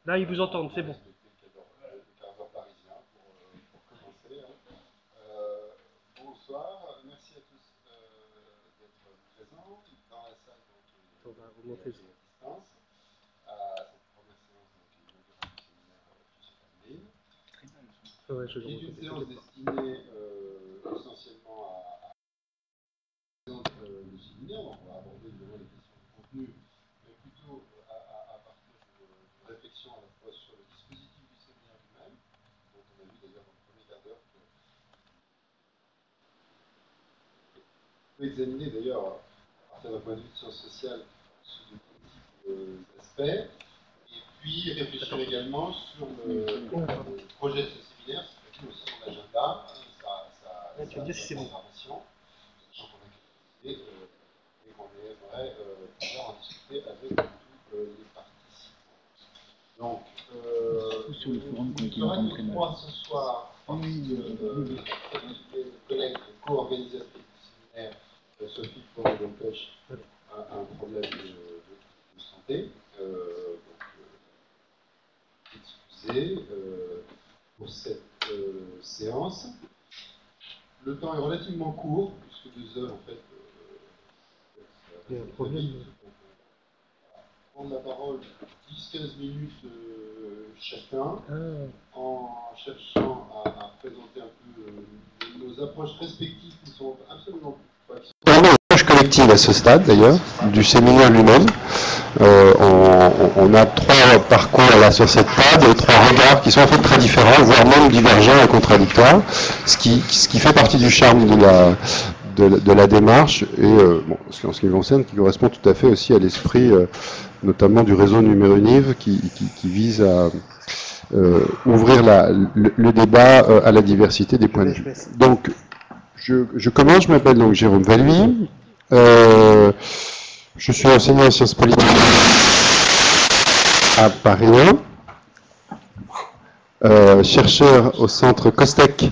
Là, ils vous entendent, c'est bon. Bonsoir, merci à tous d'être présents dans la salle On va remonter. à distance à cette première séance du séminaire Ouais, je qui est une remonte. séance destinée essentiellement à le séminaire. Donc on va aborder évidemment les questions de contenu, mais plutôt à partir d'une réflexion à la fois sur le dispositif du séminaire lui-même, dont on a vu d'ailleurs dans le premier quart d'heure que on peut examiner d'ailleurs à partir d'un point de vue de sciences sociales sous de multiples aspects, et puis réfléchir également sur le projet de ce séminaire, c'est aussi son agenda, Tu me dis si c'est bon. programmation, sachant qu'on a quelques idées et qu'on aimerait pouvoir en discuter avec tous les participants. Donc, nous serons tous trois ce soir, mes collègues co-organisatrices du séminaire, Sophie Forêt-Delpech, a un problème de santé. Excusez pour cette séance. Le temps est relativement court, puisque 2 heures en fait. Il y a un problème. Prendre la parole 10-15 minutes chacun, en cherchant à présenter un peu nos approches respectives qui sont absolument pas. Vraiment une approche collective à ce stade d'ailleurs, du séminaire lui-même. On a 3 parcours là sur cette table, 3 regards qui sont en fait très différents, voire même divergents et contradictoires, ce qui fait partie du charme de la démarche et bon, en ce qui me concerne, qui correspond tout à fait aussi à l'esprit notamment du réseau Numéruniv qui vise à ouvrir le débat à la diversité des points de vue. Donc, je commence, je m'appelle donc Jérôme Valluy, je suis enseignant en sciences politiques à Paris 1, chercheur au centre COSTEC,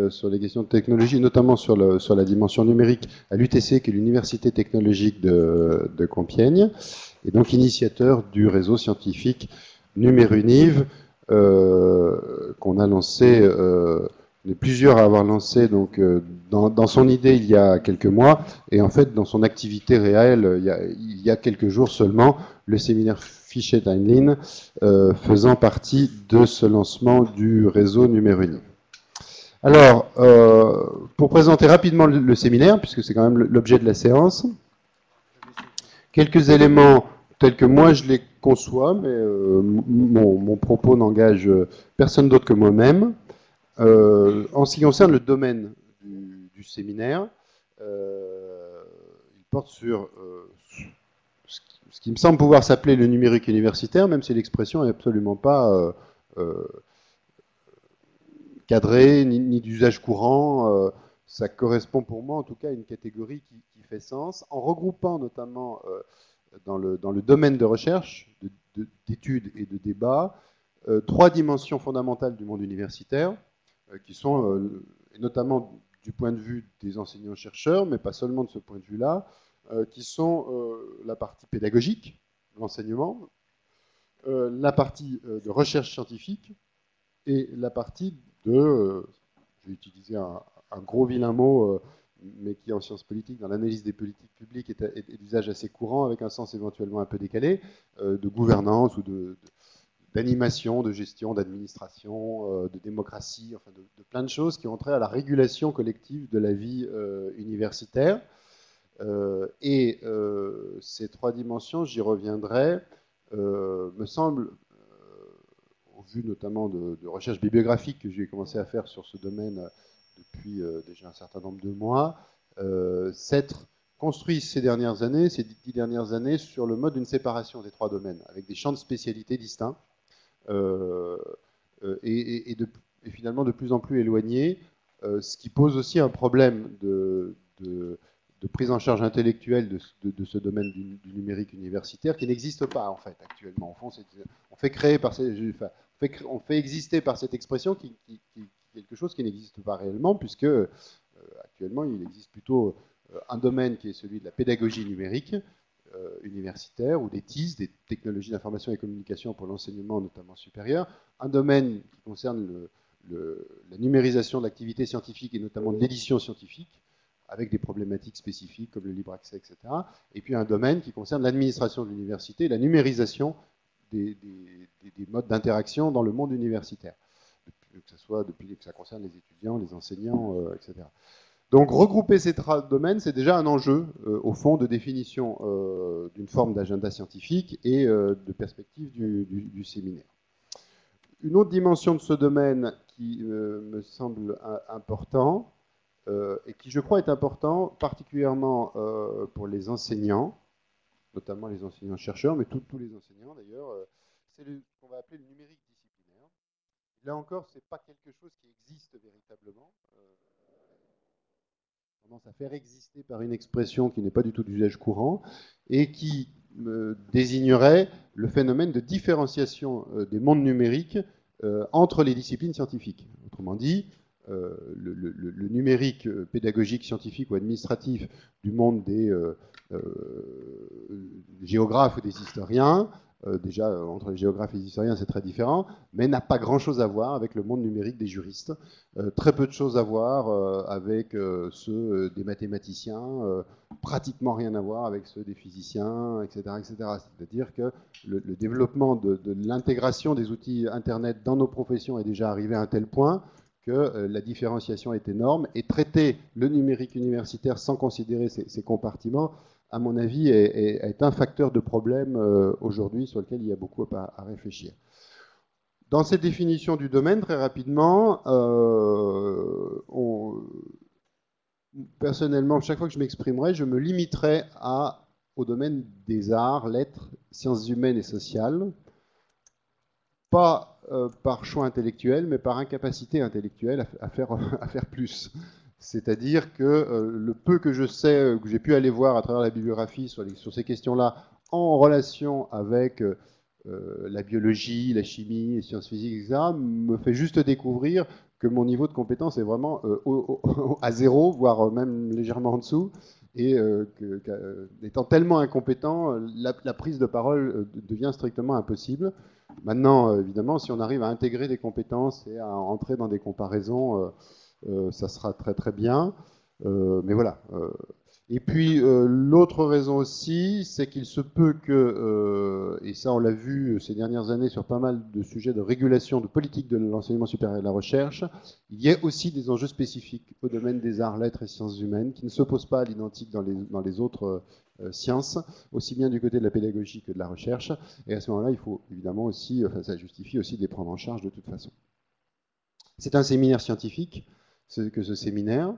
sur les questions de technologie, notamment sur la dimension numérique à l'UTC, qui est l'Université technologique de Compiègne, et donc initiateur du réseau scientifique Numéruniv, qu'on a lancé, on est plusieurs à avoir lancé donc, dans son idée il y a quelques mois, et en fait dans son activité réelle il y a quelques jours seulement, le séminaire Fichet-Heinlein faisant partie de ce lancement du réseau Numéruniv. Alors, pour présenter rapidement le séminaire, puisque c'est quand même l'objet de la séance, quelques éléments tels que moi je les conçois, mais mon propos n'engage personne d'autre que moi-même. En ce qui concerne le domaine du séminaire, il porte sur ce qui me semble pouvoir s'appeler le numérique universitaire, même si l'expression n'est absolument pas cadré, ni d'usage courant. Ça correspond pour moi en tout cas à une catégorie qui fait sens, en regroupant notamment dans le domaine de recherche, d'études et de débat, 3 dimensions fondamentales du monde universitaire, qui sont, et notamment du point de vue des enseignants-chercheurs, mais pas seulement de ce point de vue-là, qui sont la partie pédagogique, l'enseignement, la partie de recherche scientifique, et la partie je vais utiliser un gros vilain mot, mais qui en sciences politiques, dans l'analyse des politiques publiques, est d'usage assez courant, avec un sens éventuellement un peu décalé, de gouvernance ou d'animation, de gestion, d'administration, de démocratie, enfin de plein de choses qui ont trait à la régulation collective de la vie universitaire. Et ces 3 dimensions, j'y reviendrai, me semble, au vu notamment de recherches bibliographiques que j'ai commencé à faire sur ce domaine depuis déjà un certain nombre de mois, s'être construit ces 10 dernières années, sur le mode d'une séparation des 3 domaines, avec des champs de spécialité distincts, et finalement de plus en plus éloignés, ce qui pose aussi un problème de prise en charge intellectuelle de ce domaine du numérique universitaire qui n'existe pas en fait actuellement. En fond, on fait exister par cette expression quelque chose qui n'existe pas réellement, puisque actuellement il existe plutôt un domaine qui est celui de la pédagogie numérique universitaire, ou des TIS, des technologies d'information et communication pour l'enseignement notamment supérieur, un domaine qui concerne la numérisation de l'activité scientifique et notamment de l'édition scientifique, avec des problématiques spécifiques comme le libre accès, etc. Et puis un domaine qui concerne l'administration de l'université et la numérisation des modes d'interaction dans le monde universitaire, depuis que ça concerne les étudiants, les enseignants, etc. Donc regrouper ces trois domaines, c'est déjà un enjeu, au fond, de définition d'une forme d'agenda scientifique et de perspective du séminaire. Une autre dimension de ce domaine qui me semble important, et qui, je crois, est important, particulièrement pour les enseignants, notamment les enseignants-chercheurs, mais tous les enseignants d'ailleurs, c'est ce qu'on va appeler le numérique disciplinaire. Là encore, ce n'est pas quelque chose qui existe véritablement. Tendance à faire exister par une expression qui n'est pas du tout d'usage courant et qui désignerait le phénomène de différenciation des mondes numériques entre les disciplines scientifiques. Autrement dit, le numérique pédagogique, scientifique ou administratif du monde des géographes ou des historiens, déjà entre les géographes et les historiens c'est très différent, mais n'a pas grand-chose à voir avec le monde numérique des juristes, très peu de choses à voir avec ceux des mathématiciens, pratiquement rien à voir avec ceux des physiciens, etc. etc. C'est-à-dire que le développement de l'intégration des outils Internet dans nos professions est déjà arrivé à un tel point que la différenciation est énorme, et traiter le numérique universitaire sans considérer ces compartiments, à mon avis, est un facteur de problème aujourd'hui sur lequel il y a beaucoup à réfléchir. Dans cette définition du domaine, très rapidement, personnellement, chaque fois que je m'exprimerai, je me limiterai au domaine des arts, lettres, sciences humaines et sociales, pas par choix intellectuel, mais par incapacité intellectuelle à faire plus. C'est-à-dire que le peu que je sais, que j'ai pu aller voir à travers la bibliographie sur ces questions-là, en relation avec la biologie, la chimie, les sciences physiques, etc., me fait juste découvrir que mon niveau de compétence est vraiment à zéro, voire même légèrement en dessous, et étant tellement incompétent, la prise de parole devient strictement impossible. Maintenant, évidemment, si on arrive à intégrer des compétences et à entrer dans des comparaisons, ça sera très très bien. Mais voilà. Et puis, l'autre raison aussi, c'est qu'il se peut que, et ça on l'a vu ces dernières années sur pas mal de sujets de régulation, de politique de l'enseignement supérieur et de la recherche, il y a aussi des enjeux spécifiques au domaine des arts, lettres et sciences humaines qui ne s'opposent pas à l'identique dans les autres sciences, aussi bien du côté de la pédagogie que de la recherche. Et à ce moment-là, il faut évidemment aussi, enfin, ça justifie aussi de les prendre en charge de toute façon. C'est un séminaire scientifique que ce séminaire.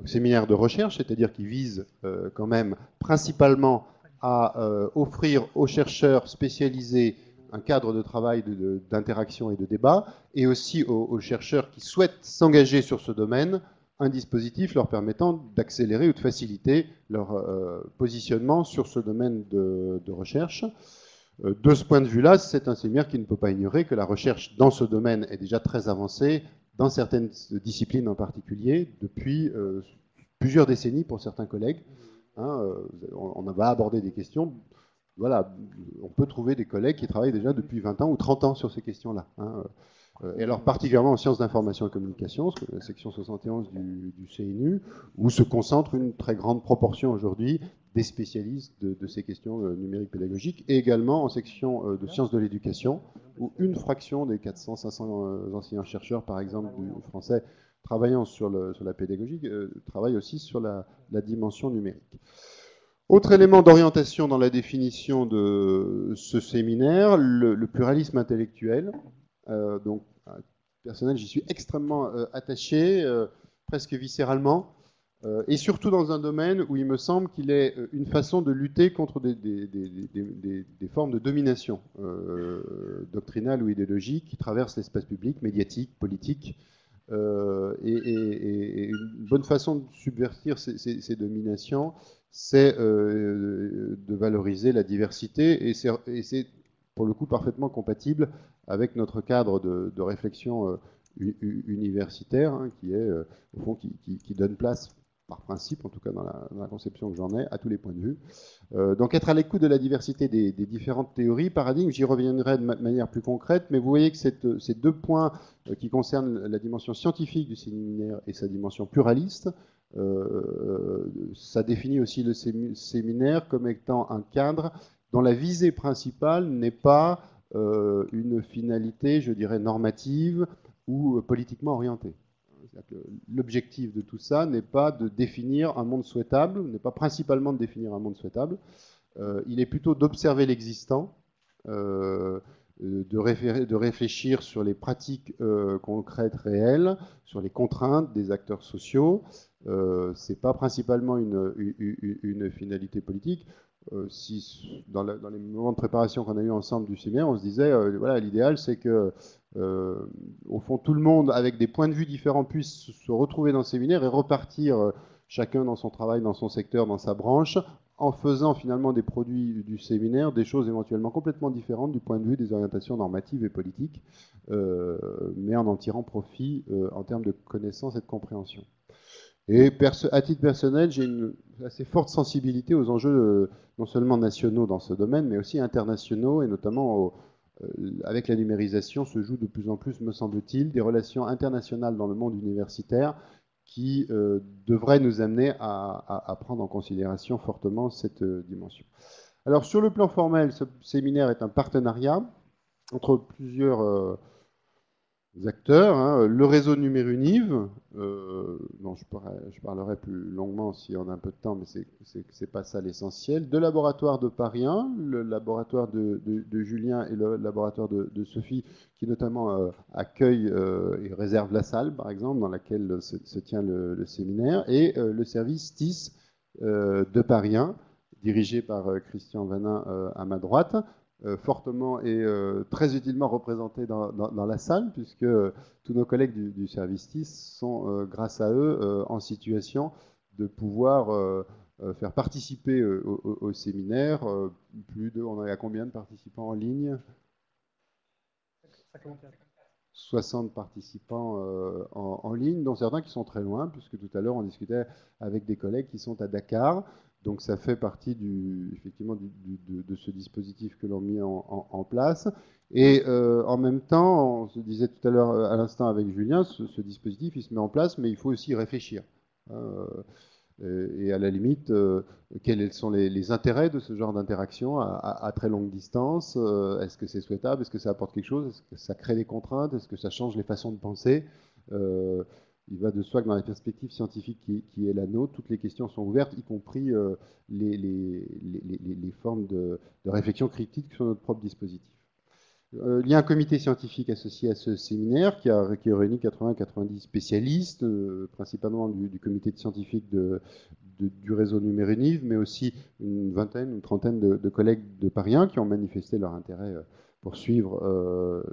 Séminaire de recherche, c'est-à-dire qui vise quand même principalement à offrir aux chercheurs spécialisés un cadre de travail d'interaction et de débat, et aussi aux chercheurs qui souhaitent s'engager sur ce domaine, un dispositif leur permettant d'accélérer ou de faciliter leur positionnement sur ce domaine de recherche. De ce point de vue-là, c'est un séminaire qui ne peut pas ignorer que la recherche dans ce domaine est déjà très avancée, dans certaines disciplines en particulier, depuis plusieurs décennies pour certains collègues. Hein, on va aborder des questions. Voilà, on peut trouver des collègues qui travaillent déjà depuis 20 ans ou 30 ans sur ces questions-là. Hein. Et alors particulièrement en sciences d'information et communication, la section 71 du CNU, où se concentre une très grande proportion aujourd'hui des spécialistes de ces questions numériques pédagogiques, et également en section de sciences de l'éducation, où une fraction des 400-500 enseignants-chercheurs, par exemple, du français, travaillant sur la pédagogie, travaillent aussi sur la dimension numérique. Autre élément d'orientation dans la définition de ce séminaire, le pluralisme intellectuel. Donc, personnel, j'y suis extrêmement attaché, presque viscéralement, et surtout dans un domaine où il me semble qu'il est une façon de lutter contre des formes de domination doctrinale ou idéologique qui traversent l'espace public, médiatique, politique, et une bonne façon de subvertir ces dominations, c'est de valoriser la diversité, et c'est pour le coup parfaitement compatible avec notre cadre de réflexion universitaire, hein, qui est, au fond, qui donne place par principe, en tout cas dans la conception que j'en ai, à tous les points de vue. Donc être à l'écoute de la diversité des différentes théories, paradigmes, j'y reviendrai de manière plus concrète, mais vous voyez que ces deux points qui concernent la dimension scientifique du séminaire et sa dimension pluraliste, ça définit aussi le séminaire comme étant un cadre dont la visée principale n'est pas une finalité, je dirais, normative ou politiquement orientée. L'objectif de tout ça n'est pas de définir un monde souhaitable, n'est pas principalement de définir un monde souhaitable, il est plutôt d'observer l'existant, de réfléchir sur les pratiques concrètes réelles, sur les contraintes des acteurs sociaux. C'est pas principalement une finalité politique. Si dans les moments de préparation qu'on a eu ensemble du séminaire, on se disait, voilà, l'idéal c'est que, au fond, tout le monde, avec des points de vue différents, puisse se retrouver dans le séminaire et repartir, chacun dans son travail, dans son secteur, dans sa branche, en faisant finalement des produits du séminaire, des choses éventuellement complètement différentes du point de vue des orientations normatives et politiques, mais en tirant profit en termes de connaissance et de compréhension. Et à titre personnel, j'ai une assez forte sensibilité aux enjeux non seulement nationaux dans ce domaine, mais aussi internationaux, et notamment avec la numérisation se jouent de plus en plus, me semble-t-il, des relations internationales dans le monde universitaire qui devraient nous amener à prendre en considération fortement cette dimension. Alors sur le plan formel, ce séminaire est un partenariat entre plusieurs acteurs, hein, le réseau Numéruniv, dont je parlerai plus longuement si on a un peu de temps, mais c'est pas ça l'essentiel, deux laboratoires de Paris 1, le laboratoire de Julien et le laboratoire de Sophie, qui notamment accueillent et réservent la salle, par exemple, dans laquelle se tient le séminaire, et le service TIS de Paris 1, dirigé par Christian Vanin à ma droite, fortement et très utilement représentés dans la salle, puisque tous nos collègues du service TIS sont, grâce à eux, en situation de pouvoir faire participer au séminaire. On est à combien de participants en ligne? 60 participants en ligne, dont certains qui sont très loin, puisque tout à l'heure on discutait avec des collègues qui sont à Dakar. Donc ça fait partie effectivement de ce dispositif que l'on a mis en place. Et en même temps, on se disait tout à l'heure à l'instant avec Julien, ce dispositif il se met en place, mais il faut aussi y réfléchir. Et à la limite, quels sont les intérêts de ce genre d'interaction à très longue distance? Est-ce que c'est souhaitable? Est-ce que ça apporte quelque chose? Est-ce que ça crée des contraintes? Est-ce que ça change les façons de penser? Il va de soi que dans la perspective scientifique qui est la nôtre, toutes les questions sont ouvertes, y compris les formes de réflexion critique sur notre propre dispositif. Il y a un comité scientifique associé à ce séminaire qui a réuni 80-90 spécialistes, principalement du comité de scientifique du réseau Numéruniv, mais aussi une trentaine de collègues de Paris 1 qui ont manifesté leur intérêt pour suivre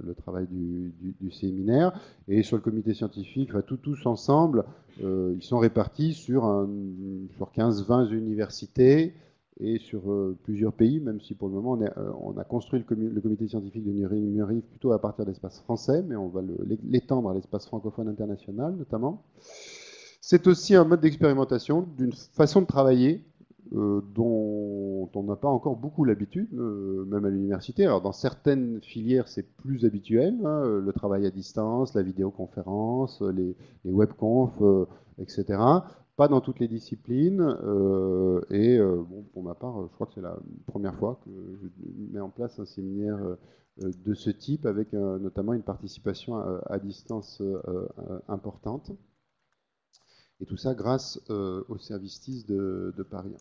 le travail du séminaire. Et sur le comité scientifique, tous ensemble, ils sont répartis sur 15-20 universités et sur plusieurs pays, même si pour le moment on a construit le comité scientifique de Numéruniv plutôt à partir de l'espace français, mais on va l'étendre à l'espace francophone international notamment. C'est aussi un mode d'expérimentation d'une façon de travailler dont on n'a pas encore beaucoup l'habitude, même à l'université. Alors dans certaines filières, c'est plus habituel, hein, le travail à distance, la vidéoconférence, les webconf, etc. Pas dans toutes les disciplines. Bon, pour ma part, je crois que c'est la première fois que je mets en place un séminaire de ce type, avec notamment une participation à distance importante. Et tout ça grâce au service TIS de Paris 1.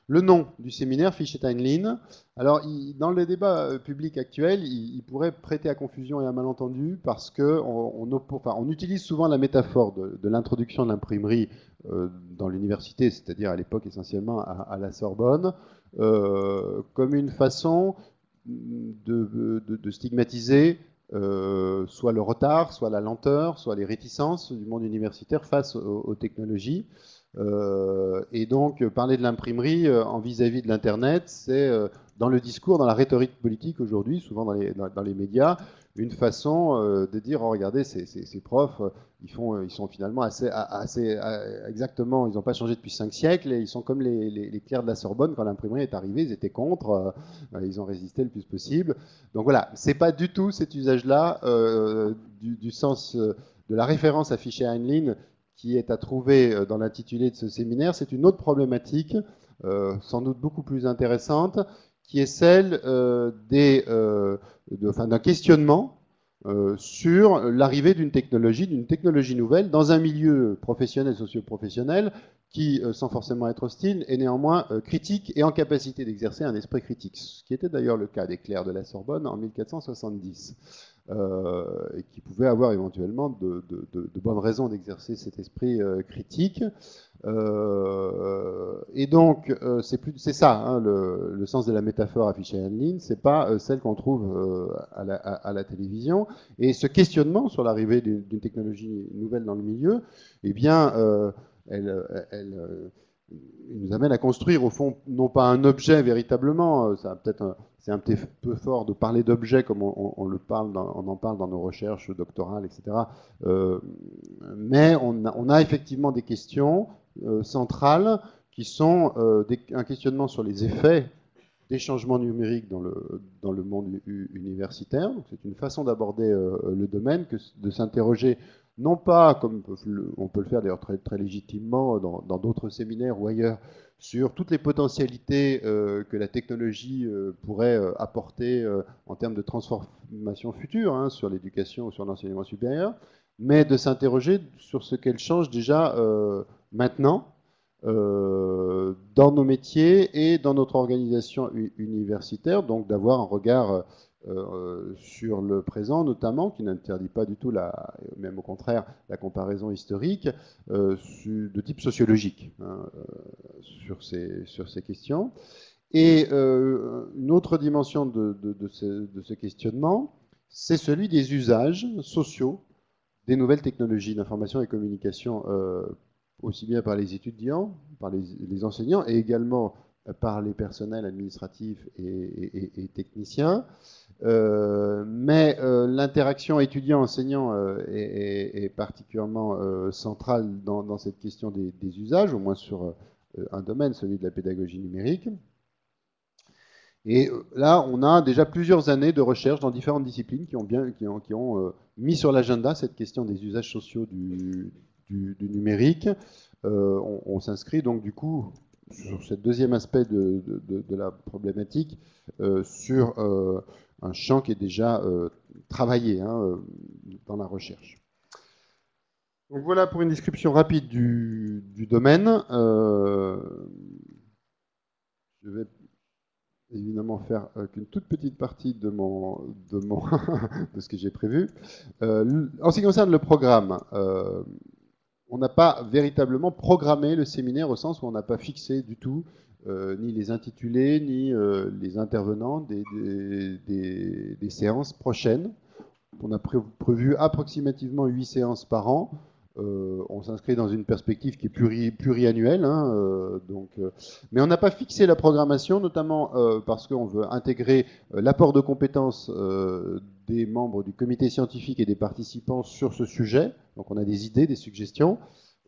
Le nom du séminaire, Fish-Steinlein, alors dans le débat public actuel, il pourrait prêter à confusion et à malentendu parce qu'on utilise souvent la métaphore de l'introduction de l'imprimerie dans l'université, c'est-à-dire à l'époque essentiellement à la Sorbonne, comme une façon de stigmatiser soit le retard, soit la lenteur, soit les réticences du monde universitaire face aux technologies. Et donc, parler de l'imprimerie en vis-à-vis de l'Internet, c'est dans le discours, dans la rhétorique politique aujourd'hui, souvent dans les médias, une façon de dire, oh, regardez, ces profs, ils sont finalement exactement, ils n'ont pas changé depuis 5 siècles, et ils sont comme les clercs de la Sorbonne, quand l'imprimerie est arrivée, ils étaient contre, ils ont résisté le plus possible. Donc voilà, c'est pas du tout cet usage-là du sens de la référence affichée à Heinlein qui est à trouver dans l'intitulé de ce séminaire. C'est une autre problématique, sans doute beaucoup plus intéressante, qui est celle d'un questionnement sur l'arrivée d'une technologie nouvelle dans un milieu professionnel, socio-professionnel, qui, sans forcément être hostile, est néanmoins critique et en capacité d'exercer un esprit critique, ce qui était d'ailleurs le cas des clercs de la Sorbonne en 1470. Et qui pouvait avoir éventuellement de bonnes raisons d'exercer cet esprit critique. Et donc, c'est ça, hein, le sens de la métaphore affichée à Heinlein, c'est pas celle qu'on trouve à la télévision. Et ce questionnement sur l'arrivée d'une technologie nouvelle dans le milieu, eh bien, il nous amène à construire, au fond, non pas un objet véritablement, c'est un petit peu fort de parler d'objet comme on en parle dans nos recherches doctorales, etc. Mais on a effectivement des questions centrales qui sont un questionnement sur les effets des changements numériques dans le monde universitaire. C'est une façon d'aborder le domaine, de s'interroger non pas, comme on peut le faire d'ailleurs très, très légitimement dans d'autres séminaires ou ailleurs, sur toutes les potentialités que la technologie pourrait apporter en termes de transformation future, hein, sur l'éducation ou sur l'enseignement supérieur, mais de s'interroger sur ce qu'elle change déjà maintenant dans nos métiers et dans notre organisation universitaire, donc d'avoir un regard sur le présent notamment, qui n'interdit pas du tout, même au contraire, la comparaison historique de type sociologique hein, sur ces questions. Et une autre dimension de ce questionnement, c'est celui des usages sociaux des nouvelles technologies d'information et communication, aussi bien par les étudiants, par les enseignants, et également par les personnels administratifs et techniciens. Mais l'interaction étudiant-enseignant est particulièrement centrale dans cette question des usages, au moins sur un domaine, celui de la pédagogie numérique. Et là, on a déjà plusieurs années de recherche dans différentes disciplines qui ont mis sur l'agenda cette question des usages sociaux du numérique. On s'inscrit donc du coup sur ce deuxième aspect de la problématique, sur un champ qui est déjà travaillé hein, dans la recherche. Donc voilà pour une description rapide du domaine. Je vais évidemment faire qu'une toute petite partie de ce que j'ai prévu. En ce qui concerne le programme, on n'a pas véritablement programmé le séminaire au sens où on n'a pas fixé du tout ni les intitulés, ni les intervenants des séances prochaines. On a prévu approximativement 8 séances par an. On s'inscrit dans une perspective qui est pluriannuelle, hein, mais on n'a pas fixé la programmation, notamment parce qu'on veut intégrer l'apport de compétences des membres du comité scientifique et des participants sur ce sujet. Donc on a des idées, des suggestions.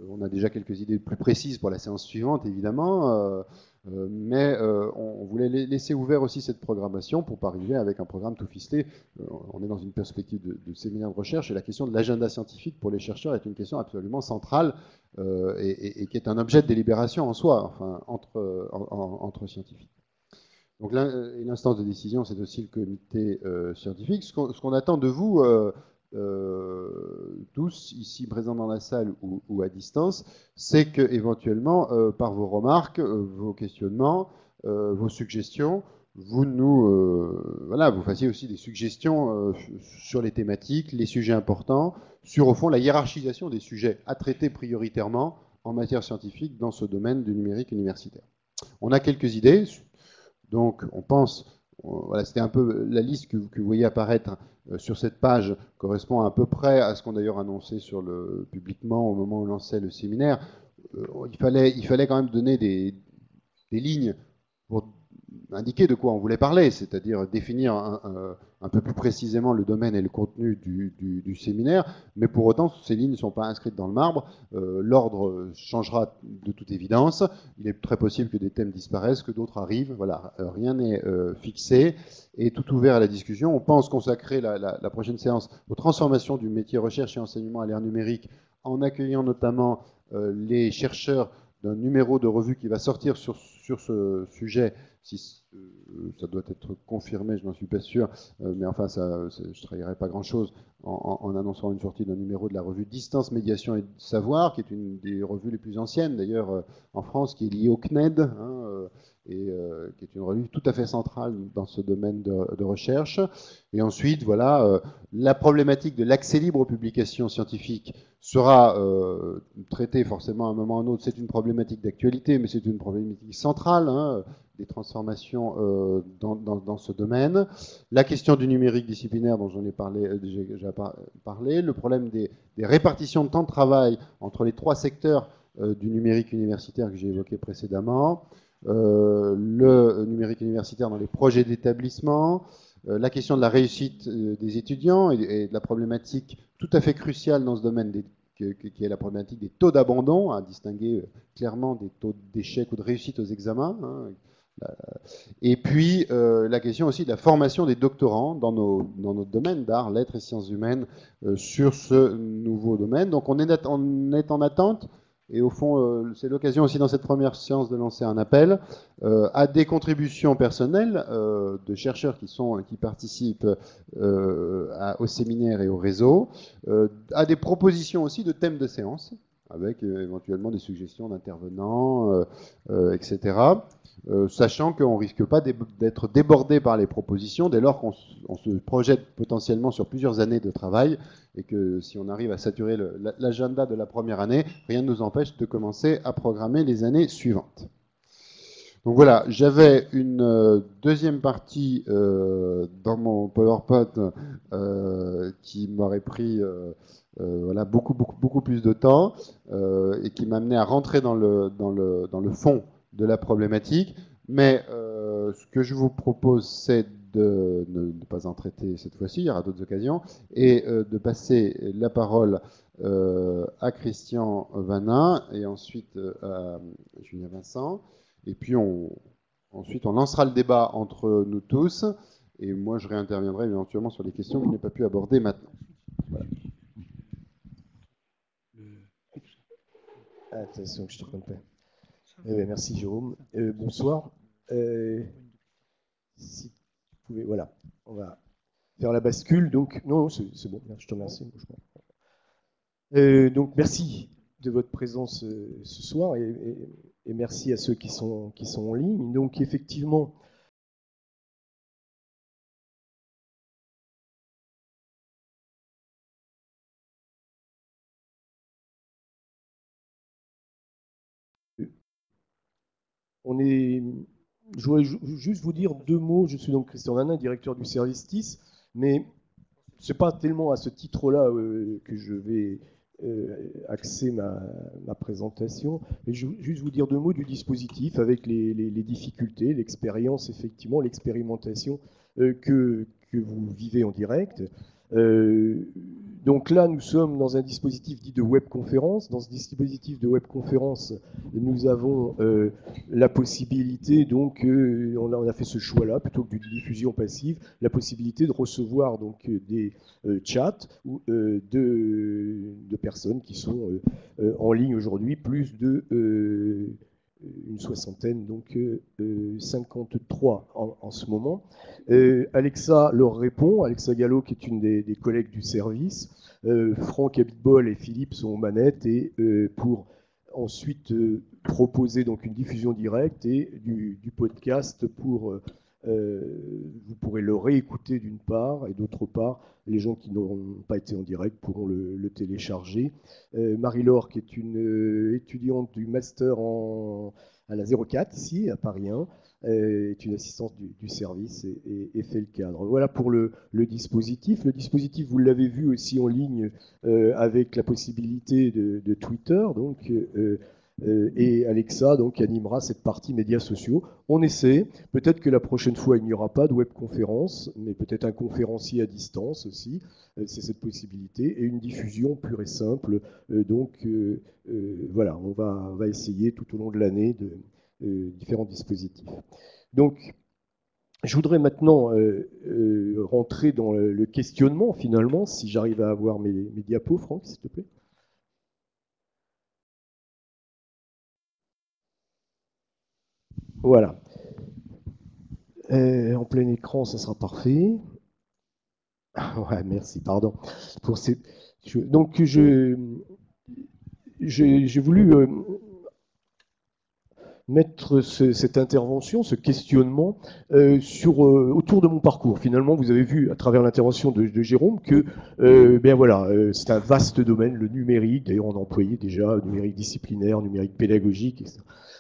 On a déjà quelques idées plus précises pour la séance suivante, évidemment, mais on voulait laisser ouvert aussi cette programmation pour ne pas arriver avec un programme tout ficelé. On est dans une perspective de séminaire de recherche et la question de l'agenda scientifique pour les chercheurs est une question absolument centrale et qui est un objet de délibération en soi, enfin, entre scientifiques. Donc l'instance de décision, c'est aussi le comité scientifique. Ce qu'on attend de vous, tous ici présents dans la salle ou à distance, c'est que éventuellement, par vos remarques, vos questionnements, vos suggestions, vous fassiez aussi des suggestions sur les thématiques, les sujets importants, sur au fond la hiérarchisation des sujets à traiter prioritairement en matière scientifique dans ce domaine du numérique universitaire. On a quelques idées, donc on pense. Voilà, c'était un peu la liste que vous voyez apparaître sur cette page, correspond à peu près à ce qu'on a d'ailleurs annoncé publiquement au moment où on lançait le séminaire. Il fallait quand même donner des lignes pour indiqué de quoi on voulait parler, c'est-à-dire définir un peu plus précisément le domaine et le contenu du séminaire, mais pour autant, ces lignes ne sont pas inscrites dans le marbre. L'ordre changera de toute évidence. Il est très possible que des thèmes disparaissent, que d'autres arrivent. Voilà, rien n'est fixé et tout ouvert à la discussion. On pense consacrer la prochaine séance aux transformations du métier recherche et enseignement à l'ère numérique, en accueillant notamment les chercheurs d'un numéro de revue qui va sortir sur ce sujet. Si ça doit être confirmé, je n'en suis pas sûr, mais enfin, je ne trahirai pas grand-chose en annonçant une sortie d'un numéro de la revue Distance, Médiation et Savoir, qui est une des revues les plus anciennes, d'ailleurs, en France, qui est liée au CNED, hein, et qui est une revue tout à fait centrale dans ce domaine de recherche. Et ensuite, voilà, la problématique de l'accès libre aux publications scientifiques sera traitée forcément à un moment ou à un autre. C'est une problématique d'actualité, mais c'est une problématique centrale, hein, des transformations dans ce domaine. La question du numérique disciplinaire dont j'en ai déjà parlé, le problème des répartitions de temps de travail entre les trois secteurs du numérique universitaire que j'ai évoqué précédemment, le numérique universitaire dans les projets d'établissement, la question de la réussite des étudiants et de la problématique tout à fait cruciale dans ce domaine qui est la problématique des taux d'abandon, à distinguer clairement des taux d'échec ou de réussite aux examens, hein. Et puis la question aussi de la formation des doctorants dans notre domaine d'art, lettres et sciences humaines sur ce nouveau domaine. Donc on est en attente, et au fond c'est l'occasion aussi dans cette première séance de lancer un appel à des contributions personnelles de chercheurs qui participent au séminaire et au réseau, à des propositions aussi de thèmes de séance, avec éventuellement des suggestions d'intervenants, etc. Sachant qu'on ne risque pas d'être débordé par les propositions dès lors qu'on se projette potentiellement sur plusieurs années de travail, et que si on arrive à saturer l'agenda de la première année, rien ne nous empêche de commencer à programmer les années suivantes. Donc voilà, j'avais une deuxième partie dans mon PowerPoint qui m'aurait pris voilà, beaucoup plus de temps et qui m'amenait à rentrer dans le fond de la problématique. Mais ce que je vous propose, c'est de ne pas en traiter cette fois-ci, il y aura d'autres occasions, et de passer la parole à Christian Vanin et ensuite à Julien Vincent. Et puis ensuite, on lancera le débat entre nous tous. Et moi, je réinterviendrai éventuellement sur les questions que je n'ai pas pu aborder maintenant. Voilà. Attention que je te comprends pas. Merci Jérôme. Bonsoir. Si vous pouvez, voilà, on va faire la bascule. Donc, non, c'est bon, je te remercie. Donc, merci de votre présence ce soir et merci à ceux qui sont en ligne. Donc, effectivement, je voudrais juste vous dire deux mots. Je suis donc Christian Vanin, directeur du service TIS, mais ce n'est pas tellement à ce titre-là que je vais axer ma présentation, mais je vais juste vous dire deux mots du dispositif avec les difficultés, l'expérience, effectivement, l'expérimentation que vous vivez en direct. Donc là, nous sommes dans un dispositif dit de webconférence. Dans ce dispositif de webconférence, nous avons la possibilité, donc on a fait ce choix-là, plutôt que d'une diffusion passive, la possibilité de recevoir donc des chats de personnes qui sont en ligne aujourd'hui, plus de une soixantaine, donc 53 en ce moment. Alexa leur répond, Alexa Gallo qui est une des collègues du service, Franck Abitbol et Philippe sont aux manettes et pour ensuite proposer donc une diffusion directe et du podcast pour vous pourrez le réécouter d'une part, et d'autre part, les gens qui n'auront pas été en direct pourront le télécharger. Marie-Laure, qui est une étudiante du master à la 04, ici, à Paris 1, est une assistante du service et fait le cadre. Voilà pour le dispositif. Le dispositif, vous l'avez vu aussi en ligne avec la possibilité de Twitter, donc Et Alexa donc animera cette partie médias sociaux. On essaie, peut-être que la prochaine fois il n'y aura pas de webconférence, mais peut-être un conférencier à distance aussi, c'est cette possibilité, et une diffusion pure et simple. Voilà, on va essayer tout au long de l'année de différents dispositifs. Donc, je voudrais maintenant rentrer dans le questionnement, finalement, si j'arrive à avoir mes diapos, Franck, s'il te plaît. Voilà. En plein écran, ça sera parfait. Ouais, merci, pardon. Donc, j'ai voulu mettre cette intervention, ce questionnement autour de mon parcours. Finalement, vous avez vu à travers l'intervention de Jérôme que c'est un vaste domaine, le numérique. D'ailleurs, on a employé déjà numérique disciplinaire, numérique pédagogique, etc.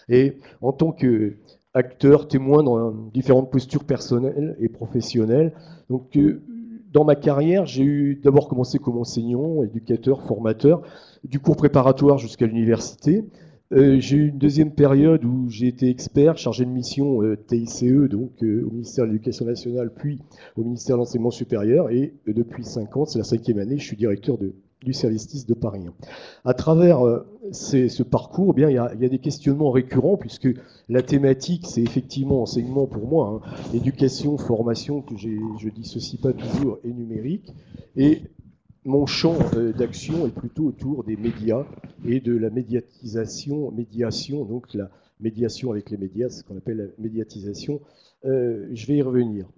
Et en tant qu'acteur, témoin dans différentes postures personnelles et professionnelles, donc dans ma carrière, j'ai d'abord commencé comme enseignant, éducateur, formateur, du cours préparatoire jusqu'à l'université. J'ai eu une deuxième période où j'ai été expert, chargé de mission TICE, donc au ministère de l'Éducation nationale, puis au ministère de l'Enseignement supérieur. Et depuis 5 ans, c'est la 5e année, je suis directeur du service TIS de Paris. À travers ce parcours, il y a des questionnements récurrents, puisque la thématique, c'est effectivement enseignement pour moi, éducation, formation, que je dissocie pas toujours, et numérique. Et mon champ d'action est plutôt autour des médias et de la médiatisation, donc la médiation avec les médias, ce qu'on appelle la médiatisation. Je vais y revenir.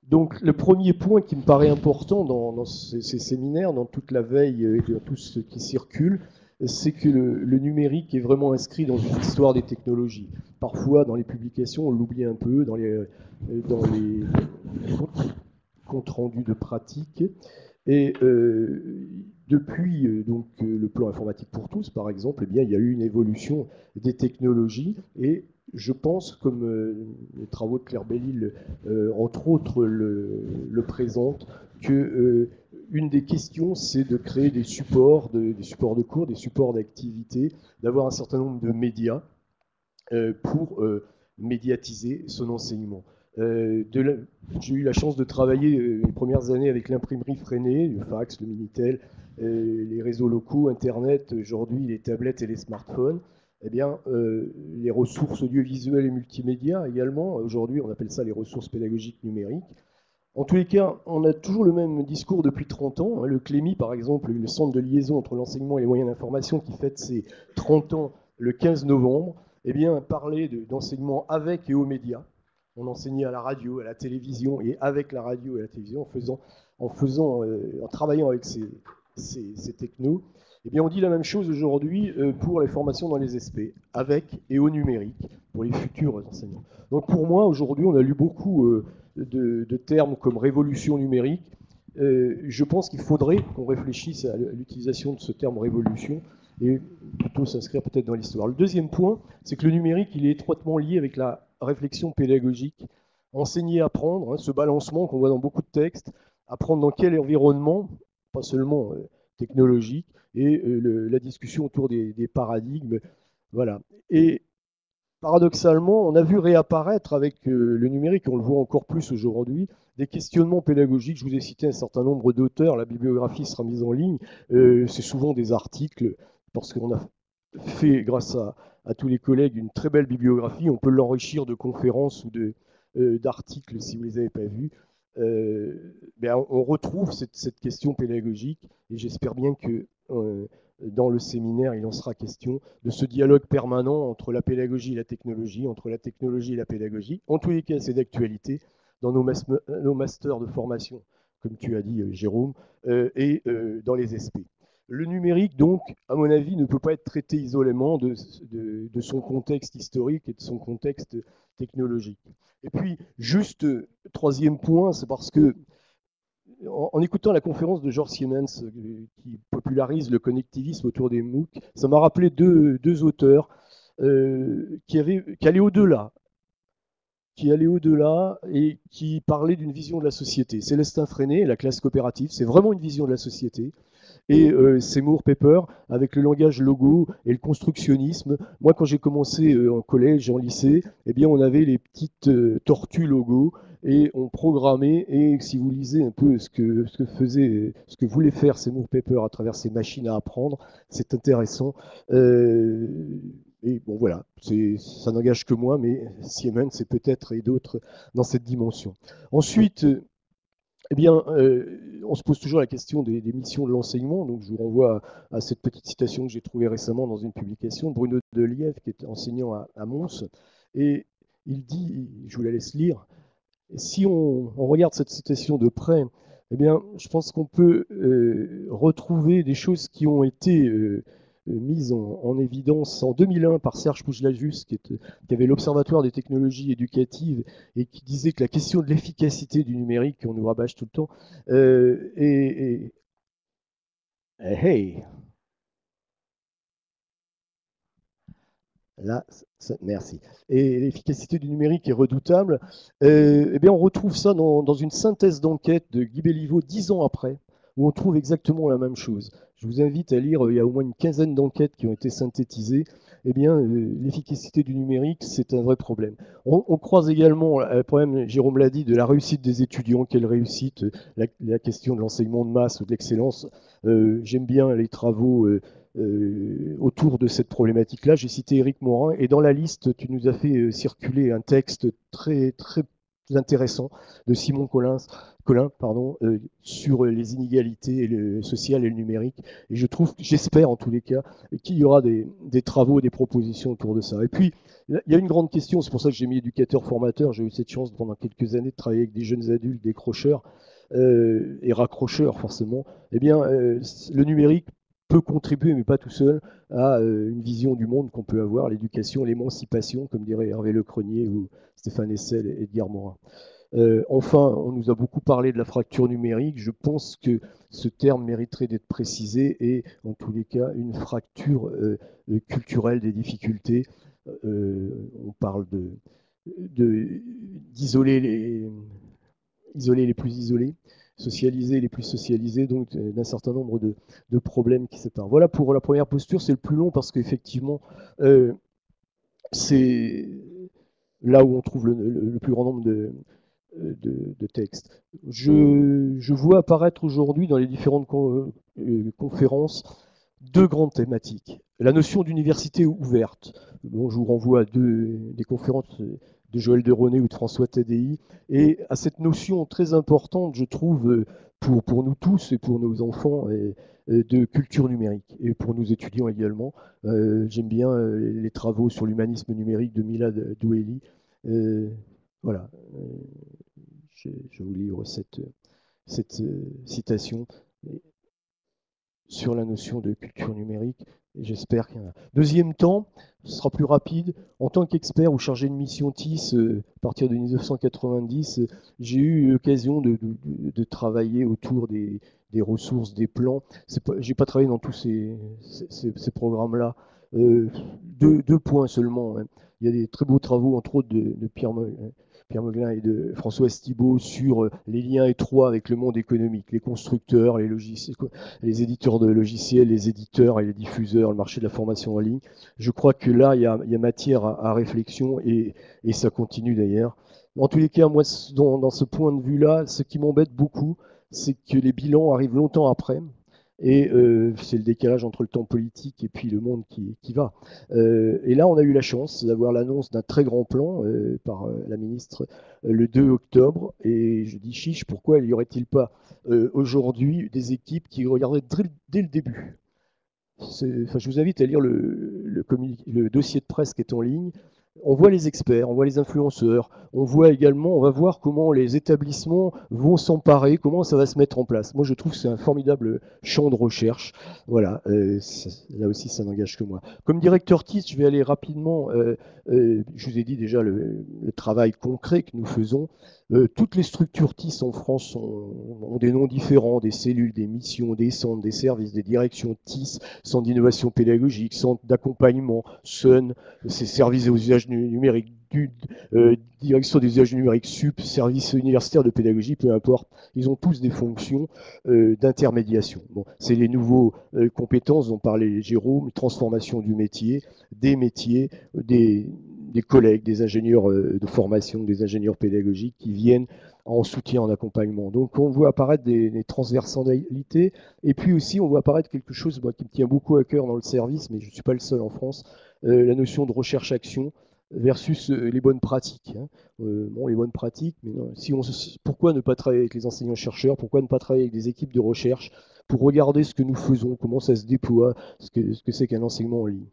Donc le premier point qui me paraît important dans ces séminaires, dans toute la veille et dans tout ce qui circule, c'est que le numérique est vraiment inscrit dans une histoire des technologies. Parfois, dans les publications, on l'oublie un peu, dans les comptes rendus de pratique. Et depuis le plan informatique pour tous, par exemple, il y a eu une évolution des technologies. Et je pense, comme les travaux de Claire Bellil, entre autres, le présentent, que une des questions, c'est de créer des supports de cours, des supports d'activité, d'avoir un certain nombre de médias pour médiatiser son enseignement. J'ai eu la chance de travailler les premières années avec l'imprimerie Freinet, le fax, le Minitel, les réseaux locaux, Internet, aujourd'hui les tablettes et les smartphones. Les ressources audiovisuelles et multimédia également. Aujourd'hui, on appelle ça les ressources pédagogiques numériques. En tous les cas, on a toujours le même discours depuis 30 ans. Le CLEMI, par exemple, le centre de liaison entre l'enseignement et les moyens d'information, qui fête ses 30 ans le 15 novembre, parlait d'enseignement avec et aux médias. On enseignait à la radio, à la télévision, et avec la radio et la télévision, en travaillant avec ces technos. On dit la même chose aujourd'hui pour les formations dans les SP, avec et au numérique, pour les futurs enseignants. Donc pour moi, aujourd'hui, on a lu beaucoup de termes comme révolution numérique. Je pense qu'il faudrait qu'on réfléchisse à l'utilisation de ce terme révolution et plutôt s'inscrire peut-être dans l'histoire. Le deuxième point, c'est que le numérique, il est étroitement lié avec la réflexion pédagogique. Enseigner, apprendre, ce balancement qu'on voit dans beaucoup de textes, apprendre dans quel environnement, pas seulement technologique, et la discussion autour des paradigmes. Voilà. Et paradoxalement, on a vu réapparaître avec le numérique, on le voit encore plus aujourd'hui, des questionnements pédagogiques. Je vous ai cité un certain nombre d'auteurs, la bibliographie sera mise en ligne, c'est souvent des articles, parce qu'on a fait, grâce à tous les collègues, une très belle bibliographie. On peut l'enrichir de conférences ou d'articles si vous ne les avez pas vus. On retrouve cette question pédagogique, et j'espère bien que dans le séminaire, il en sera question de ce dialogue permanent entre la pédagogie et la technologie, entre la technologie et la pédagogie. En tous les cas, c'est d'actualité dans nos masters de formation, comme tu as dit, Jérôme, et dans les SP. Le numérique, donc, à mon avis, ne peut pas être traité isolément de son contexte historique et de son contexte technologique. Et puis, juste, troisième point, c'est parce que, en écoutant la conférence de George Siemens, qui popularise le connectivisme autour des MOOC, ça m'a rappelé deux auteurs qui allaient au-delà qui allait au-delà et qui parlait d'une vision de la société. Célestin Freinet, la classe coopérative, c'est vraiment une vision de la société. Et Seymour Papert, avec le langage logo et le constructionnisme. Moi, quand j'ai commencé en collège, en lycée, eh bien, on avait les petites tortues logo et on programmait. Et si vous lisez un peu ce que voulait faire Seymour Papert à travers ses machines à apprendre, c'est intéressant. Et bon, voilà, ça n'engage que moi, mais Siemens, c'est peut-être et d'autres dans cette dimension. Ensuite, eh bien, on se pose toujours la question des missions de l'enseignement. Donc, je vous renvoie à cette petite citation que j'ai trouvée récemment dans une publication de Bruno Delièvre, qui est enseignant à Mons. Et il dit, je vous la laisse lire, si on regarde cette citation de près, eh bien, je pense qu'on peut retrouver des choses qui ont été mise en évidence en 2001 par Serge Pougelajus, qui avait l'Observatoire des technologies éducatives et qui disait que la question de l'efficacité du numérique, on nous rabâche tout le temps, hey, là, merci. Et l'efficacité du numérique est redoutable. Eh bien, on retrouve ça dans une synthèse d'enquête de Guy Béliveau 10 ans après, où on trouve exactement la même chose. Je vous invite à lire, il y a au moins une quinzaine d'enquêtes qui ont été synthétisées. Eh bien, l'efficacité du numérique, c'est un vrai problème. On croise également le problème, Jérôme l'a dit, de la réussite des étudiants. Quelle réussite, la question de l'enseignement de masse ou de l'excellence. J'aime bien les travaux autour de cette problématique-là. J'ai cité Éric Morin, et dans la liste, tu nous as fait circuler un texte très, très intéressant de Simon Collin, sur les inégalités sociales et le numérique. Et j'espère en tous les cas, qu'il y aura des travaux, des propositions autour de ça. Et puis, il y a une grande question, c'est pour ça que j'ai mis éducateur-formateur. J'ai eu cette chance pendant quelques années de travailler avec des jeunes adultes, décrocheurs et raccrocheurs forcément. Eh bien, le numérique peut contribuer, mais pas tout seul, à une vision du monde qu'on peut avoir, l'éducation, l'émancipation, comme dirait Hervé Lecrenier ou Stéphane Hessel et Edgar Morin. Enfin, on nous a beaucoup parlé de la fracture numérique. Je pense que ce terme mériterait d'être précisé et, en tous les cas, une fracture culturelle des difficultés. On parle d'isoler les plus isolés, socialiser les plus socialisés, donc d'un certain nombre de problèmes qui séparent. Voilà pour la première posture, c'est le plus long parce qu'effectivement, c'est là où on trouve le plus grand nombre de textes. Je vois apparaître aujourd'hui dans les différentes conférences deux grandes thématiques. La notion d'université ouverte. Bon, je vous renvoie à des conférences de Joël de René ou de François Tadei, et à cette notion très importante, je trouve, pour nous tous et pour nos enfants, de culture numérique, et pour nos étudiants également. J'aime bien les travaux sur l'humanisme numérique de Milad Doueli. Voilà, je vais vous lire cette citation sur la notion de culture numérique. J'espère qu'il y en a. Deuxième temps, ce sera plus rapide. En tant qu'expert ou chargé de mission TIS, à partir de 1990, j'ai eu l'occasion de travailler autour des ressources, des plans. Je n'ai pas travaillé dans tous ces programmes-là. Deux points seulement. Hein. Il y a des très beaux travaux, entre autres, de Pierre Meuglin et de François Thibault sur les liens étroits avec le monde économique, les constructeurs, les éditeurs de logiciels, les éditeurs et les diffuseurs, le marché de la formation en ligne. Je crois que là, il y a matière à réflexion et ça continue d'ailleurs. En tous les cas, moi, dans ce point de vue-là, ce qui m'embête beaucoup, c'est que les bilans arrivent longtemps après. Et c'est le décalage entre le temps politique et puis le monde qui va. Et là, on a eu la chance d'avoir l'annonce d'un très grand plan par la ministre le 2 octobre. Et je dis chiche, pourquoi n'y aurait-il pas aujourd'hui des équipes qui regarderaient dès le début? Je vous invite à lire le dossier de presse qui est en ligne. On voit les experts, on voit les influenceurs, on va voir comment les établissements vont s'emparer, comment ça va se mettre en place. Moi, je trouve que c'est un formidable champ de recherche. Voilà, là aussi, ça n'engage que moi. Comme directeur TIS, je vais aller rapidement. Je vous ai dit déjà le travail concret que nous faisons. Toutes les structures TIS en France ont des noms différents, des cellules, des missions, des centres, des services, des directions TIS, centre d'innovation pédagogique, centre d'accompagnement, SUN, c'est services aux usages numériques, direction des usages numériques SUP, service universitaire de pédagogie, peu importe. Ils ont tous des fonctions d'intermédiation. Bon, c'est les nouveaux compétences dont parlait Jérôme, transformation du métier, des métiers, des collègues, des ingénieurs de formation, des ingénieurs pédagogiques qui viennent en soutien, en accompagnement. Donc on voit apparaître des transversalités, et puis aussi on voit apparaître quelque chose qui me tient beaucoup à cœur dans le service, mais je ne suis pas le seul en France, la notion de recherche-action versus les bonnes pratiques. Hein. Bon, les bonnes pratiques, mais non, pourquoi ne pas travailler avec les enseignants-chercheurs, pourquoi ne pas travailler avec des équipes de recherche pour regarder ce que nous faisons, comment ça se déploie, ce que c'est qu'un enseignement en ligne.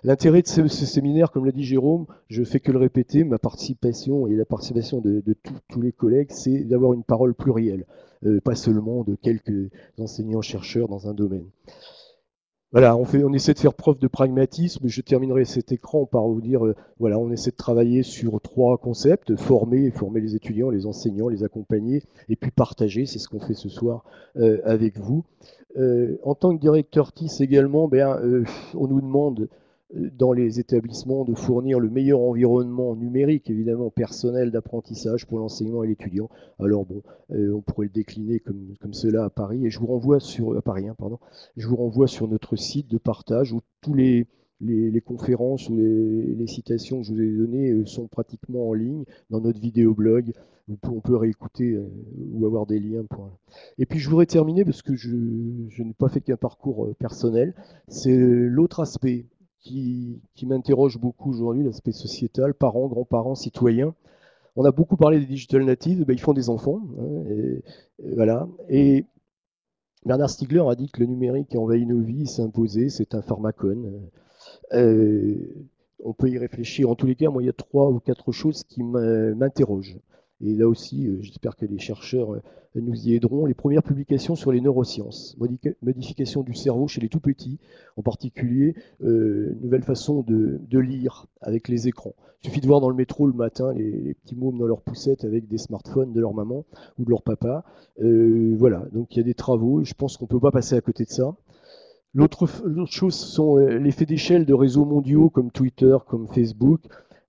L'intérêt de ce séminaire, comme l'a dit Jérôme, je ne fais que le répéter, ma participation et la participation de tous les collègues, c'est d'avoir une parole plurielle, pas seulement de quelques enseignants-chercheurs dans un domaine. Voilà, on essaie de faire preuve de pragmatisme. Je terminerai cet écran par vous dire, voilà, on essaie de travailler sur 3 concepts, former les étudiants, les enseignants, les accompagner, et puis partager, c'est ce qu'on fait ce soir avec vous. En tant que directeur TIS également, on nous demande dans les établissements de fournir le meilleur environnement numérique, évidemment personnel d'apprentissage pour l'enseignant et l'étudiant. Alors bon, on pourrait le décliner comme cela à Paris, et je vous renvoie sur Paris, hein, pardon. Je vous renvoie sur notre site de partage où tous les conférences ou les citations que je vous ai données sont pratiquement en ligne dans notre vidéoblog. On peut réécouter ou avoir des liens. Et puis je voudrais terminer, parce que je n'ai pas fait qu'un parcours personnel, c'est l'autre aspect qui m'interroge beaucoup aujourd'hui, l'aspect sociétal, parents, grands-parents, citoyens. On a beaucoup parlé des digital natives, ils font des enfants, hein, et voilà. Et Bernard Stiegler a dit que le numérique a envahi nos vies, s'est imposé, c'est un pharmacone. Euh, on peut y réfléchir. En tous les cas, moi, il y a 3 ou 4 choses qui m'interrogent. Et là aussi, j'espère que les chercheurs nous y aideront. Les premières publications sur les neurosciences, modification du cerveau chez les tout petits, en particulier, nouvelle façon de lire avec les écrans. Il suffit de voir dans le métro le matin les petits mômes dans leur poussette avec des smartphones de leur maman ou de leur papa. Voilà, donc il y a des travaux, et je pense qu'on ne peut pas passer à côté de ça. L'autre chose sont l'effet d'échelle de réseaux mondiaux comme Twitter, comme Facebook,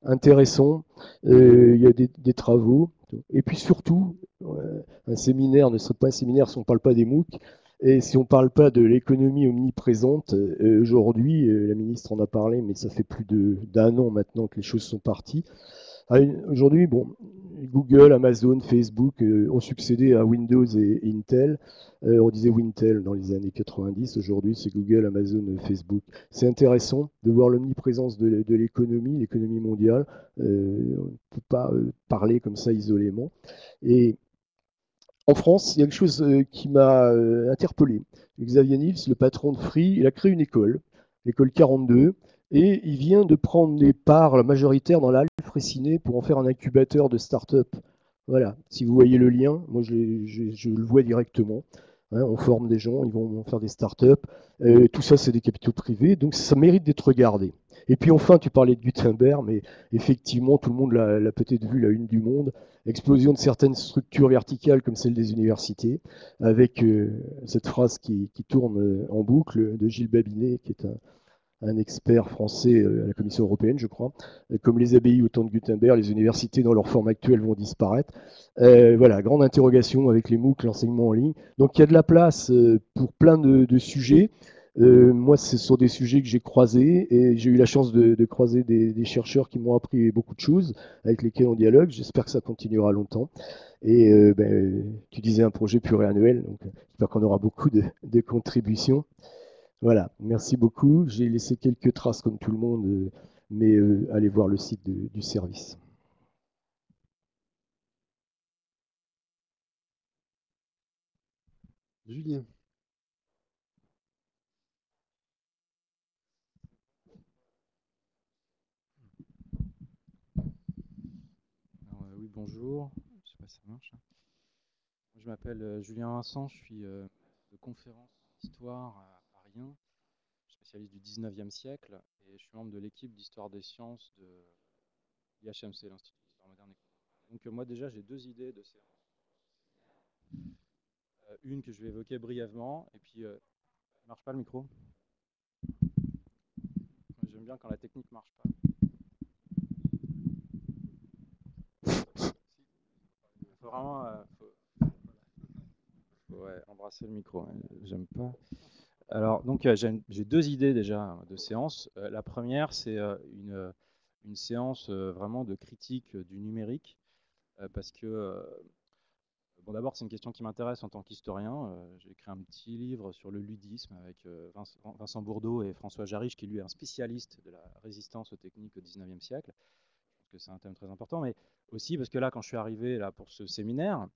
intéressant. Il y a des travaux. Et puis surtout, un séminaire ne serait pas un séminaire si on ne parle pas des MOOC. Et si on ne parle pas de l'économie omniprésente, aujourd'hui, la ministre en a parlé, mais ça fait plus d'1 an maintenant que les choses sont parties. Aujourd'hui, bon, Google, Amazon, Facebook ont succédé à Windows et Intel. On disait Wintel dans les années 90, aujourd'hui c'est Google, Amazon, Facebook. C'est intéressant de voir l'omniprésence de l'économie mondiale. On ne peut pas parler comme ça isolément. Et en France, il y a quelque chose qui m'a interpellé. Xavier Niels, le patron de Free, il a créé une école, l'école 42, et il vient de prendre des parts majoritaires dans la Fraissinet pour en faire un incubateur de start-up. Voilà, si vous voyez le lien, moi je le vois directement. Hein, on forme des gens, ils vont faire des start-up. Tout ça, c'est des capitaux privés, donc ça mérite d'être regardé. Et puis enfin, tu parlais de Gutenberg, mais effectivement, tout le monde l'a peut-être vu, la une du Monde, explosion de certaines structures verticales comme celle des universités, avec cette phrase qui tourne en boucle de Gilles Babinet, qui est un expert français à la Commission européenne, je crois. Comme les abbayes au temps de Gutenberg, les universités dans leur forme actuelle vont disparaître. Voilà, grande interrogation avec les MOOC, l'enseignement en ligne. Donc il y a de la place pour plein de sujets. Moi, ce sont des sujets que j'ai croisés, et j'ai eu la chance de croiser des chercheurs qui m'ont appris beaucoup de choses, avec lesquels on dialogue. J'espère que ça continuera longtemps. Et tu disais un projet pluriannuel, donc j'espère qu'on aura beaucoup de contributions. Voilà, merci beaucoup. J'ai laissé quelques traces comme tout le monde, mais allez voir le site du service. Julien. Alors, oui, bonjour. Je ne sais pas si ça marche. Je m'appelle Julien Vincent, je suis de conférence d'histoire à Paris 1, spécialiste du 19e siècle, et je suis membre de l'équipe d'histoire des sciences de l'IHMC, l'Institut d'histoire moderne et contemporaine. Donc moi déjà j'ai 2 idées de séance. Une que je vais évoquer brièvement, et puis marche pas le micro? J'aime bien quand la technique marche pas. Il faut vraiment ouais, embrasser le micro, hein, j'aime pas. Alors donc j'ai 2 idées déjà de séance. La première c'est une séance vraiment de critique du numérique, parce que bon, d'abord, c'est une question qui m'intéresse en tant qu'historien. J'ai écrit un petit livre sur le ludisme avec Vincent Bourdeau et François Jarich, qui lui est un spécialiste de la résistance aux techniques au XIXe siècle. Je pense que c'est un thème très important, mais aussi parce que là, quand je suis arrivé là, pour ce séminaire,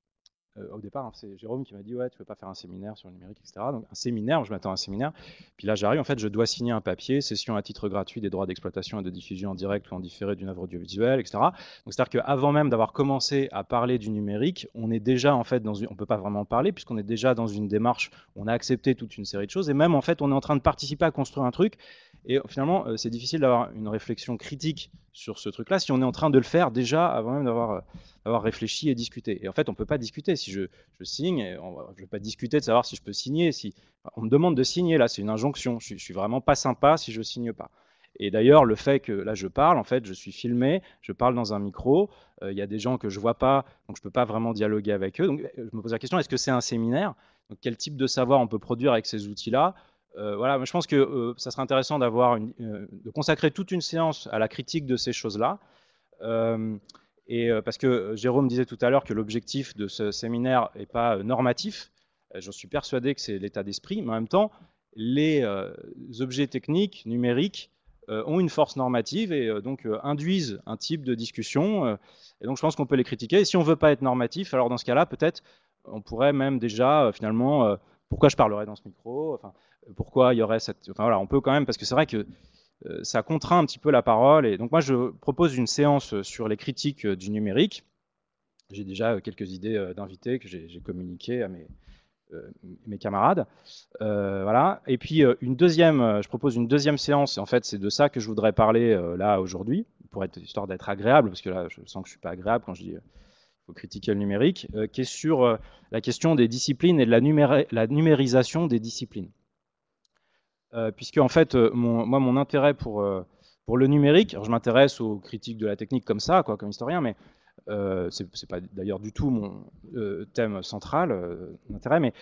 au départ, hein, c'est Jérôme qui m'a dit « Ouais, tu ne peux pas faire un séminaire sur le numérique, etc. » Donc un séminaire, je m'attends à un séminaire. Puis là, j'arrive, en fait, je dois signer un papier, cession à titre gratuit des droits d'exploitation et de diffusion en direct ou en différé d'une œuvre audiovisuelle, etc. Donc c'est-à-dire qu'avant même d'avoir commencé à parler du numérique, on est déjà, en fait, on ne peut pas vraiment en parler, puisqu'on est déjà dans une démarche, on a accepté toute une série de choses, et même, en fait, on est en train de participer à construire un truc. Et finalement, c'est difficile d'avoir une réflexion critique sur ce truc-là si on est en train de le faire déjà avant même d'avoir réfléchi et discuté. Et en fait, on ne peut pas discuter. Si je signe, je ne vais pas discuter de savoir si je peux signer. On me demande de signer, là, c'est une injonction. Je suis vraiment pas sympa si je ne signe pas. Et d'ailleurs, le fait que là, je parle, en fait, je suis filmé, je parle dans un micro, il y a des gens que je ne vois pas, donc je ne peux pas vraiment dialoguer avec eux. Donc, je me pose la question, est-ce que c'est un séminaire? Donc, quel type de savoir on peut produire avec ces outils-là? Voilà, je pense que ça serait intéressant de consacrer toute une séance à la critique de ces choses-là. Parce que Jérôme disait tout à l'heure que l'objectif de ce séminaire n'est pas normatif. J'en suis persuadé que c'est l'état d'esprit, mais en même temps, les objets techniques, numériques, ont une force normative et donc induisent un type de discussion. Et donc je pense qu'on peut les critiquer. Et si on ne veut pas être normatif, alors dans ce cas-là, peut-être on pourrait même déjà, finalement, pourquoi je parlerais dans ce micro, enfin, pourquoi il y aurait cette... Enfin voilà, on peut quand même, parce que c'est vrai que ça contraint un petit peu la parole. Et donc moi, je propose une séance sur les critiques du numérique. J'ai déjà quelques idées d'invités que j'ai communiquées à mes camarades. Voilà. Et puis, je propose une deuxième séance. Et en fait, c'est de ça que je voudrais parler là aujourd'hui, histoire d'être agréable, parce que là, je sens que je ne suis pas agréable quand je dis faut critiquer le numérique, qui est sur la question des disciplines et de la numérisation des disciplines. Puisque en fait, mon intérêt pour le numérique, alors je m'intéresse aux critiques de la technique comme ça, quoi, comme historien, mais c'est pas d'ailleurs du tout mon thème central d'intérêt, mais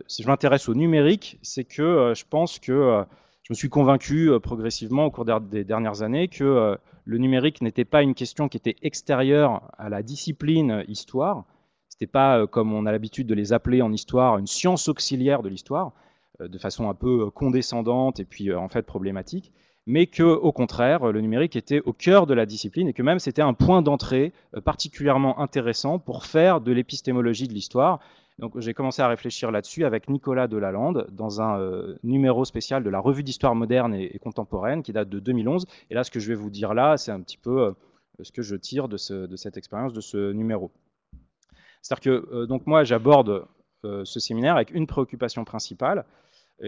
si je m'intéresse au numérique, c'est que je pense que je me suis convaincu progressivement au cours des dernières années que le numérique n'était pas une question qui était extérieure à la discipline histoire. C'était pas, comme on a l'habitude de les appeler en histoire, une science auxiliaire de l'histoire, de façon un peu condescendante et puis en fait problématique, mais qu'au contraire, le numérique était au cœur de la discipline et que même c'était un point d'entrée particulièrement intéressant pour faire de l'épistémologie de l'histoire. Donc j'ai commencé à réfléchir là-dessus avec Nicolas Delalande dans un numéro spécial de la Revue d'Histoire moderne et contemporaine qui date de 2011. Et là, ce que je vais vous dire là, c'est un petit peu ce que je tire de cette expérience, de ce numéro. C'est-à-dire que donc moi, j'aborde ce séminaire avec une préoccupation principale,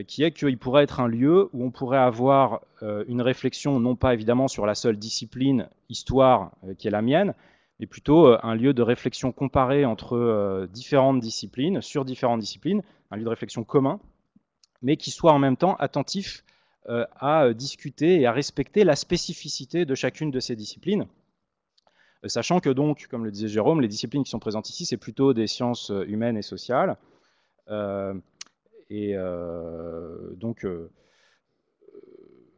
qui est qu'il pourrait être un lieu où on pourrait avoir une réflexion, non pas évidemment sur la seule discipline histoire qui est la mienne, mais plutôt un lieu de réflexion comparée entre différentes disciplines, sur différentes disciplines, un lieu de réflexion commun, mais qui soit en même temps attentif à discuter et à respecter la spécificité de chacune de ces disciplines. Sachant que donc, comme le disait Jérôme, les disciplines qui sont présentes ici, c'est plutôt des sciences humaines et sociales. Donc,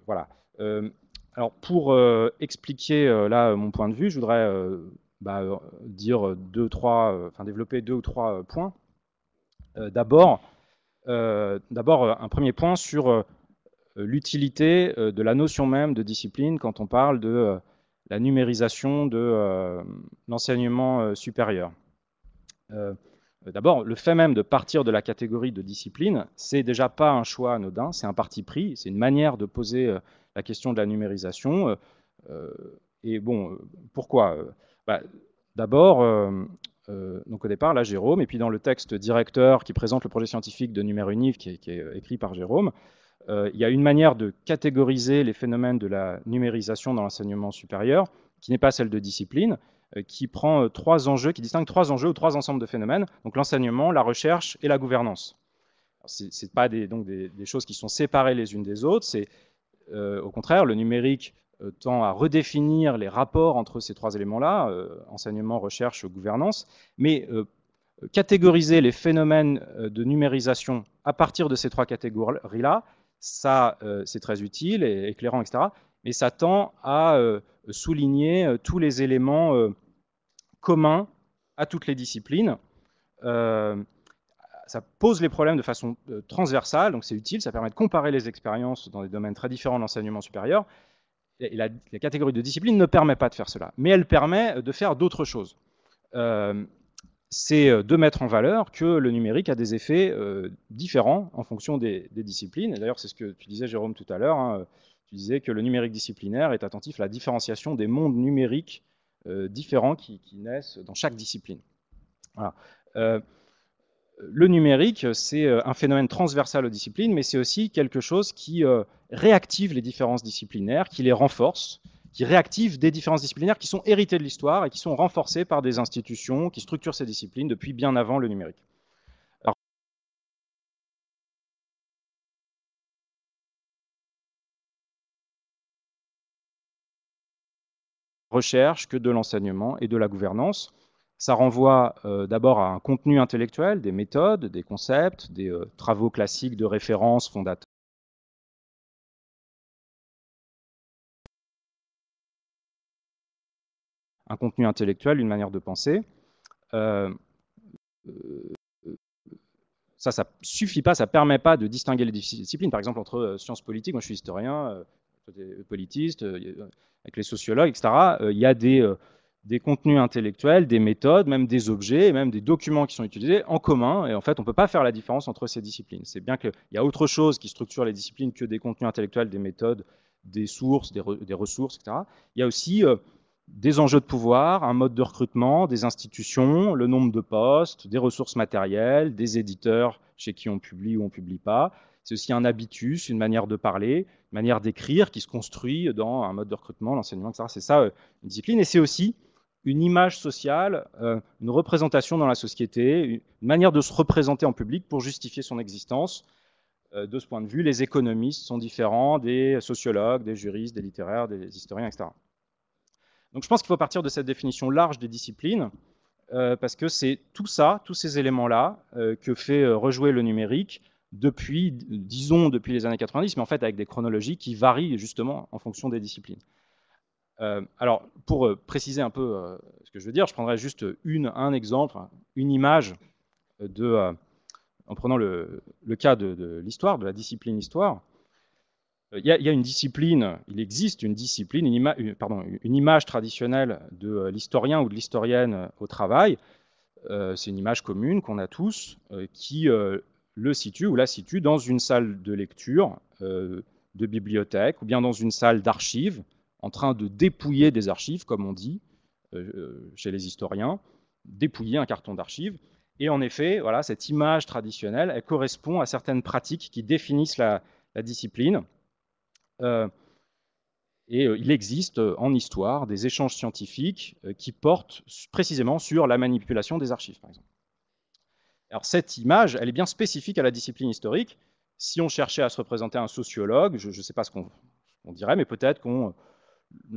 voilà. Alors, pour expliquer là mon point de vue, je voudrais dire développer 2 ou 3 points. D'abord, un premier point sur l'utilité de la notion même de discipline quand on parle de la numérisation de l'enseignement supérieur. D'abord, le fait même de partir de la catégorie de discipline, c'est déjà pas un choix anodin, c'est un parti pris, c'est une manière de poser la question de la numérisation. Et bon, pourquoi D'abord, donc au départ, là, Jérôme, et puis dans le texte directeur qui présente le projet scientifique de Numeruniv, qui est écrit par Jérôme, il y a une manière de catégoriser les phénomènes de la numérisation dans l'enseignement supérieur qui n'est pas celle de discipline, qui prend qui distingue trois enjeux ou trois ensembles de phénomènes, donc l'enseignement, la recherche et la gouvernance. Ce n'est pas des choses qui sont séparées les unes des autres, c'est au contraire, le numérique tend à redéfinir les rapports entre ces trois éléments-là, enseignement, recherche, gouvernance, mais catégoriser les phénomènes de numérisation à partir de ces trois catégories-là, ça c'est très utile et éclairant, etc. Mais ça tend à souligner tous les éléments communs à toutes les disciplines. Ça pose les problèmes de façon transversale, donc c'est utile, ça permet de comparer les expériences dans des domaines très différents de l'enseignement supérieur. Et la catégorie de discipline ne permet pas de faire cela, mais elle permet de faire d'autres choses. C'est de mettre en valeur que le numérique a des effets différents en fonction des disciplines. D'ailleurs, c'est ce que tu disais, Jérôme, tout à l'heure. Hein. Tu disais que le numérique disciplinaire est attentif à la différenciation des mondes numériques différents qui naissent dans chaque discipline. Voilà. Le numérique, c'est un phénomène transversal aux disciplines, mais c'est aussi quelque chose qui réactive les différences disciplinaires, qui les renforce, qui réactive des différences disciplinaires qui sont héritées de l'histoire et qui sont renforcées par des institutions qui structurent ces disciplines depuis bien avant le numérique. Alors, recherche que de l'enseignement et de la gouvernance. Ça renvoie d'abord à un contenu intellectuel, des méthodes, des concepts, des travaux classiques de référence fondateurs. Un contenu intellectuel, une manière de penser. Ça suffit pas, ça permet pas de distinguer les disciplines. Par exemple, entre sciences politiques, moi je suis historien, politiste, avec les sociologues, etc. Il y a des contenus intellectuels, des méthodes, même des objets, et même des documents qui sont utilisés en commun. Et en fait, on ne peut pas faire la différence entre ces disciplines. C'est bien qu'il y a autre chose qui structure les disciplines que des contenus intellectuels, des méthodes, des sources, des ressources, etc. Il y a aussi des enjeux de pouvoir, un mode de recrutement, des institutions, le nombre de postes, des ressources matérielles, des éditeurs chez qui on publie ou on ne publie pas. C'est aussi un habitus, une manière de parler, une manière d'écrire qui se construit dans un mode de recrutement, l'enseignement, etc. C'est ça une discipline. Et c'est aussi une image sociale, une représentation dans la société, une manière de se représenter en public pour justifier son existence. De ce point de vue, les économistes sont différents des sociologues, des juristes, des littéraires, des historiens, etc. Donc je pense qu'il faut partir de cette définition large des disciplines, parce que c'est tout ça, tous ces éléments-là, que fait rejouer le numérique depuis, disons, depuis les années 90, mais en fait avec des chronologies qui varient justement en fonction des disciplines. Alors, pour préciser un peu ce que je veux dire, je prendrai juste un exemple, une image en prenant le cas de l'histoire, de la discipline histoire. Il y a une discipline, il existe une discipline, une image traditionnelle de l'historien ou de l'historienne au travail. C'est une image commune qu'on a tous, qui le situe ou la situe dans une salle de lecture, de bibliothèque, ou bien dans une salle d'archives, en train de dépouiller des archives, comme on dit chez les historiens, dépouiller un carton d'archives. Et en effet, voilà, cette image traditionnelle, elle correspond à certaines pratiques qui définissent la discipline. Et il existe en histoire des échanges scientifiques qui portent précisément sur la manipulation des archives, par exemple. Alors cette image, elle est bien spécifique à la discipline historique. Si on cherchait à se représenter un sociologue, je ne sais pas ce qu'on dirait, mais peut-être qu'on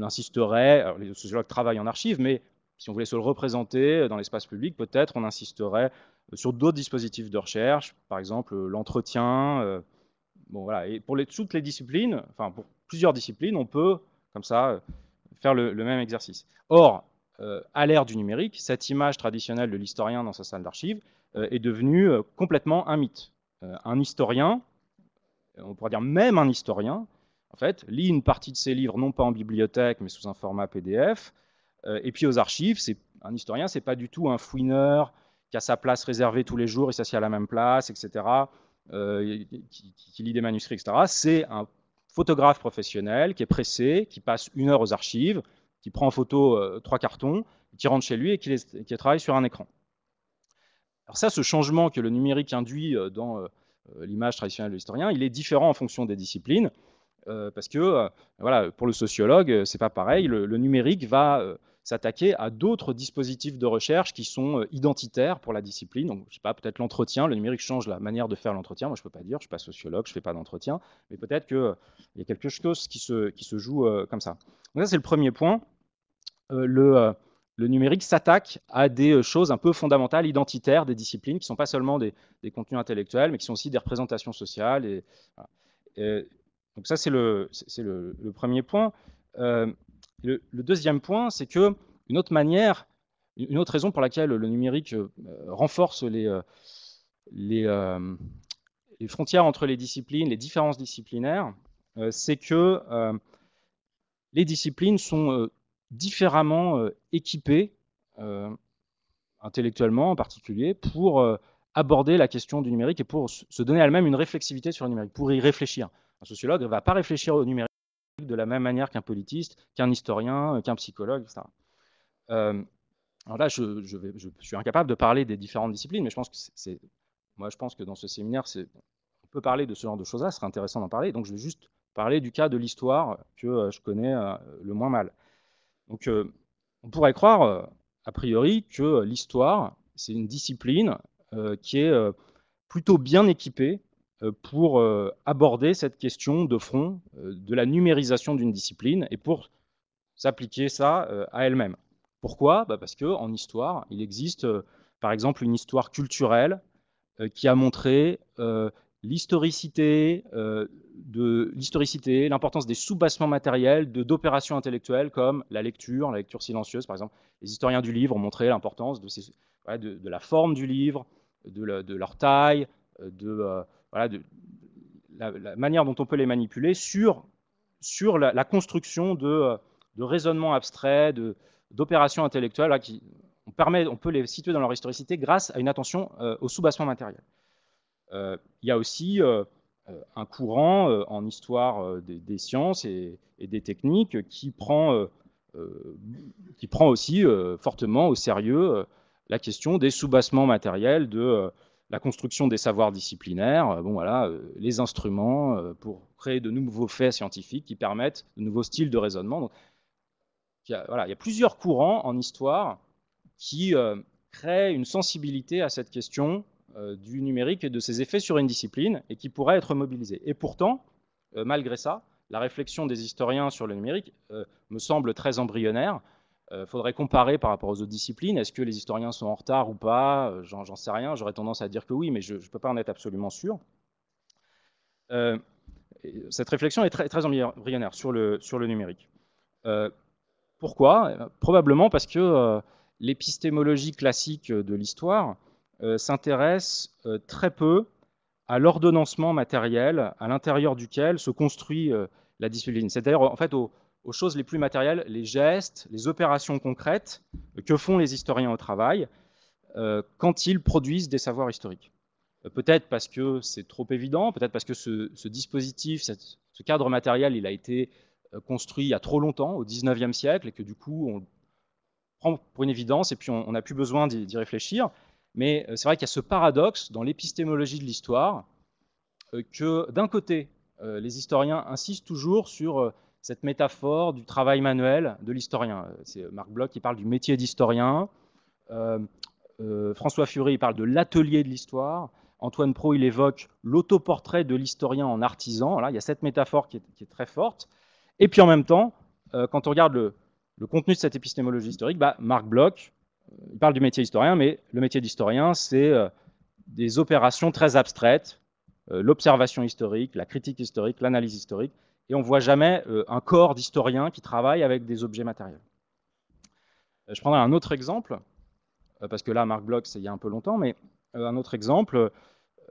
insisterait, alors les sociologues travaillent en archives, mais si on voulait se le représenter dans l'espace public, peut-être on insisterait sur d'autres dispositifs de recherche, par exemple l'entretien. Bon, voilà. Et pour toutes les disciplines, enfin pour plusieurs disciplines, on peut comme ça faire le même exercice. Or, à l'ère du numérique, cette image traditionnelle de l'historien dans sa salle d'archives est devenue complètement un mythe. Un historien, on pourrait dire même un historien, en fait, lit une partie de ses livres non pas en bibliothèque mais sous un format PDF. Et puis aux archives, un historien, c'est pas du tout un fouineur qui a sa place réservée tous les jours, il s'assied à la même place, etc. Qui lit des manuscrits, etc. C'est un photographe professionnel qui est pressé, qui passe 1 heure aux archives, qui prend en photo 3 cartons, qui rentre chez lui et qui travaille sur un écran. Alors ça, ce changement que le numérique induit dans l'image traditionnelle de l'historien, il est différent en fonction des disciplines. parce que voilà, pour le sociologue, c'est pas pareil. Le numérique va s'attaquer à d'autres dispositifs de recherche qui sont identitaires pour la discipline. Donc, je sais pas, peut-être l'entretien. Le numérique change la manière de faire l'entretien. Moi, je peux pas dire, je suis pas sociologue, je fais pas d'entretien, mais peut-être qu'il y a quelque chose qui se joue comme ça. Donc ça, c'est le premier point. Le numérique s'attaque à des choses un peu fondamentales, identitaires des disciplines, qui ne sont pas seulement des contenus intellectuels, mais qui sont aussi des représentations sociales. Donc ça, c'est le premier point. Le deuxième point, c'est que une autre raison pour laquelle le numérique renforce les frontières entre les disciplines, les différences disciplinaires, c'est que les disciplines sont différemment équipées, intellectuellement en particulier, pour aborder la question du numérique et pour se donner à elles-mêmes une réflexivité sur le numérique, pour y réfléchir. Un sociologue ne va pas réfléchir au numérique de la même manière qu'un politiste, qu'un historien, qu'un psychologue, etc. Alors là, je suis incapable de parler des différentes disciplines, mais je pense que dans ce séminaire, on peut parler de ce genre de choses-là, ce serait intéressant d'en parler. Donc je vais juste parler du cas de l'histoire que je connais le moins mal. Donc on pourrait croire, a priori, que l'histoire, c'est une discipline qui est plutôt bien équipée pour aborder cette question de front de la numérisation d'une discipline et pour s'appliquer ça à elle-même. Pourquoi ? Parce qu'en histoire, il existe par exemple une histoire culturelle qui a montré l'historicité, l'importance des soubassements matériels, d'opérations intellectuelles comme la lecture silencieuse par exemple. Les historiens du livre ont montré l'importance de la forme du livre, de leur taille, la manière dont on peut les manipuler sur la construction de raisonnements abstraits, d'opérations intellectuelles on peut les situer dans leur historicité grâce à une attention au soubassement matériel. Il y a aussi un courant en histoire des sciences et des techniques qui prend aussi fortement au sérieux la question des soubassements matériels, de la construction des savoirs disciplinaires, les instruments pour créer de nouveaux faits scientifiques qui permettent de nouveaux styles de raisonnement. Donc, il y a plusieurs courants en histoire qui créent une sensibilité à cette question du numérique et de ses effets sur une discipline et qui pourraient être mobilisés. Et pourtant, malgré ça, la réflexion des historiens sur le numérique me semble très embryonnaire. Il faudrait comparer par rapport aux autres disciplines. Est-ce que les historiens sont en retard ou pas ? J'en sais rien. J'aurais tendance à dire que oui, mais je ne peux pas en être absolument sûr. Cette réflexion est très, très embryonnaire sur le numérique. Pourquoi ? Probablement parce que l'épistémologie classique de l'histoire s'intéresse très peu à l'ordonnancement matériel à l'intérieur duquel se construit la discipline. C'est-à-dire en fait aux choses les plus matérielles, les gestes, les opérations concrètes que font les historiens au travail quand ils produisent des savoirs historiques. Peut-être parce que c'est trop évident, peut-être parce que ce dispositif, ce cadre matériel, il a été construit il y a trop longtemps, au XIXe siècle, et que du coup, on prend pour une évidence, et puis on n'a plus besoin d'y réfléchir. Mais c'est vrai qu'il y a ce paradoxe dans l'épistémologie de l'histoire, que d'un côté, les historiens insistent toujours sur cette métaphore du travail manuel de l'historien. C'est Marc Bloch qui parle du métier d'historien, François Furet il parle de l'atelier de l'histoire, Antoine Pro il évoque l'autoportrait de l'historien en artisan. Voilà, il y a cette métaphore qui est très forte. Et puis en même temps, quand on regarde le contenu de cette épistémologie historique, Marc Bloch, il parle du métier d'historien, mais le métier d'historien, c'est des opérations très abstraites, l'observation historique, la critique historique, l'analyse historique, et on ne voit jamais un corps d'historien qui travaille avec des objets matériels. Je prendrai un autre exemple, parce que là, Marc Bloch, c'est il y a un peu longtemps, mais un autre exemple,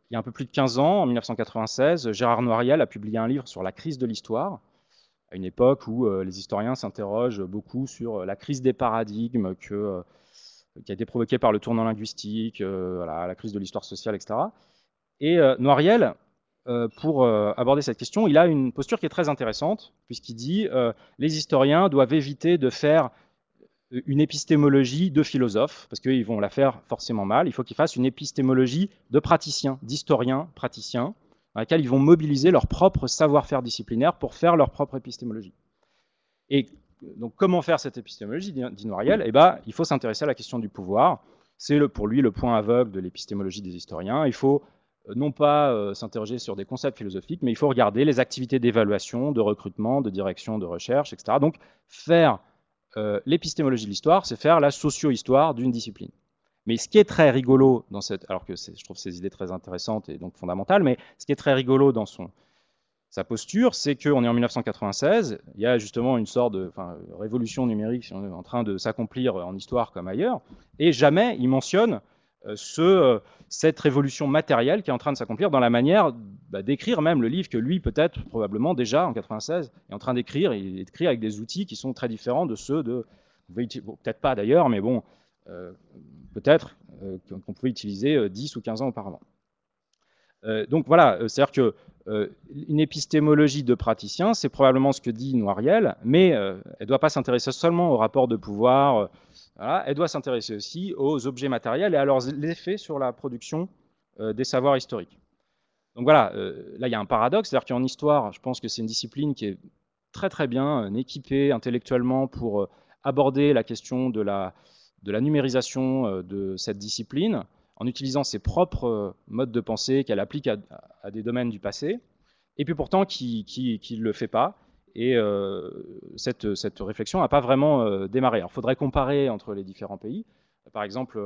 il y a un peu plus de 15 ans, en 1996, Gérard Noiriel a publié un livre sur la crise de l'histoire, à une époque où les historiens s'interrogent beaucoup sur la crise des paradigmes qui a été provoquée par le tournant linguistique, la crise de l'histoire sociale, etc. Et Noiriel, pour aborder cette question, il a une posture qui est très intéressante, puisqu'il dit les historiens doivent éviter de faire une épistémologie de philosophes, parce qu'ils vont la faire forcément mal. Il faut qu'ils fassent une épistémologie de praticiens, d'historiens praticiens, dans laquelle ils vont mobiliser leur propre savoir-faire disciplinaire pour faire leur propre épistémologie. Et donc, comment faire cette épistémologie, dit Noiriel? Il faut s'intéresser à la question du pouvoir. C'est pour lui le point aveugle de l'épistémologie des historiens. Il faut non pas s'interroger sur des concepts philosophiques, mais il faut regarder les activités d'évaluation, de recrutement, de direction, de recherche, etc. Donc, faire l'épistémologie de l'histoire, c'est faire la socio-histoire d'une discipline. Mais ce qui est très rigolo dans cette... Alors que je trouve ces idées très intéressantes et donc fondamentales, mais ce qui est très rigolo dans sa posture, c'est qu'on est en 1996, il y a justement une sorte de révolution numérique en train de s'accomplir en histoire comme ailleurs, et jamais il mentionne cette révolution matérielle qui est en train de s'accomplir dans la manière d'écrire même le livre que lui, peut-être, probablement déjà en 96, est en train d'écrire, et il écrit avec des outils qui sont très différents de ceux de... Bon, peut-être pas d'ailleurs, mais bon, peut-être qu'on pouvait utiliser 10 ou 15 ans auparavant. Donc voilà, c'est-à-dire que une épistémologie de praticien, c'est probablement ce que dit Noiriel, mais elle ne doit pas s'intéresser seulement aux rapports de pouvoir, voilà, elle doit s'intéresser aussi aux objets matériels et à leurs effets sur la production des savoirs historiques. Donc voilà, là il y a un paradoxe, c'est-à-dire qu'en histoire, je pense que c'est une discipline qui est très très bien équipée intellectuellement pour aborder la question de la numérisation de cette discipline, en utilisant ses propres modes de pensée qu'elle applique à des domaines du passé, et puis pourtant qui ne le fait pas. Et cette réflexion n'a pas vraiment démarré. Alors, il faudrait comparer entre les différents pays. Par exemple,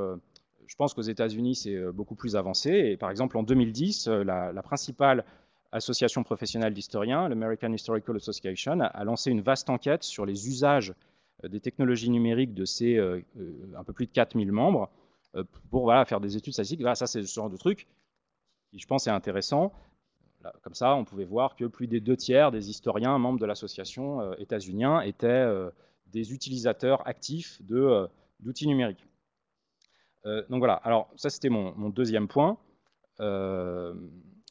je pense qu'aux États-Unis, c'est beaucoup plus avancé. Et par exemple, en 2010, la principale association professionnelle d'historiens, l'American Historical Association, a lancé une vaste enquête sur les usages des technologies numériques de ses un peu plus de 4000 membres, pour voilà, faire des études statistiques. Voilà, ça, c'est ce genre de truc qui, je pense, est intéressant. Là, comme ça, on pouvait voir que plus des 2/3 des historiens membres de l'association états-uniens étaient des utilisateurs actifs d'outils numériques. Donc voilà, alors ça, c'était mon deuxième point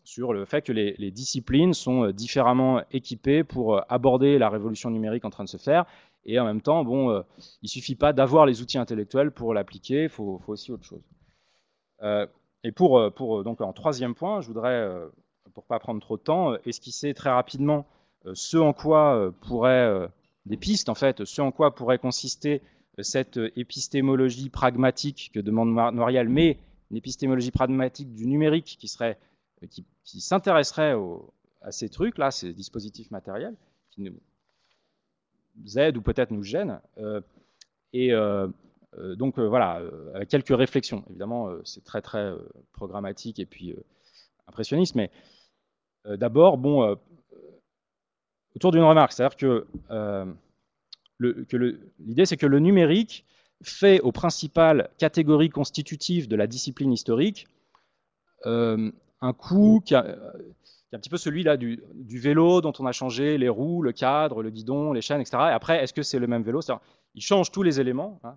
sur le fait que les disciplines sont différemment équipées pour aborder la révolution numérique en train de se faire. Et en même temps, bon, il ne suffit pas d'avoir les outils intellectuels pour l'appliquer, il faut aussi autre chose. Et donc en troisième point, je voudrais, pour ne pas prendre trop de temps, esquisser très rapidement ce en quoi des pistes, en fait, ce en quoi pourrait consister cette épistémologie pragmatique que demande Noiriel, mais une épistémologie pragmatique du numérique qui s'intéresserait à ces trucs-là, ces dispositifs matériels, qui nous aident ou peut-être nous gênent. Donc voilà, avec quelques réflexions. Évidemment, c'est très très programmatique et puis impressionniste, mais d'abord, bon, autour d'une remarque, c'est-à-dire que l'idée, c'est que le numérique fait aux principales catégories constitutives de la discipline historique un coup qui est un petit peu celui-là du vélo dont on a changé les roues, le cadre, le guidon, les chaînes, etc. Et après, est-ce que c'est le même vélo? Il change tous les éléments, hein,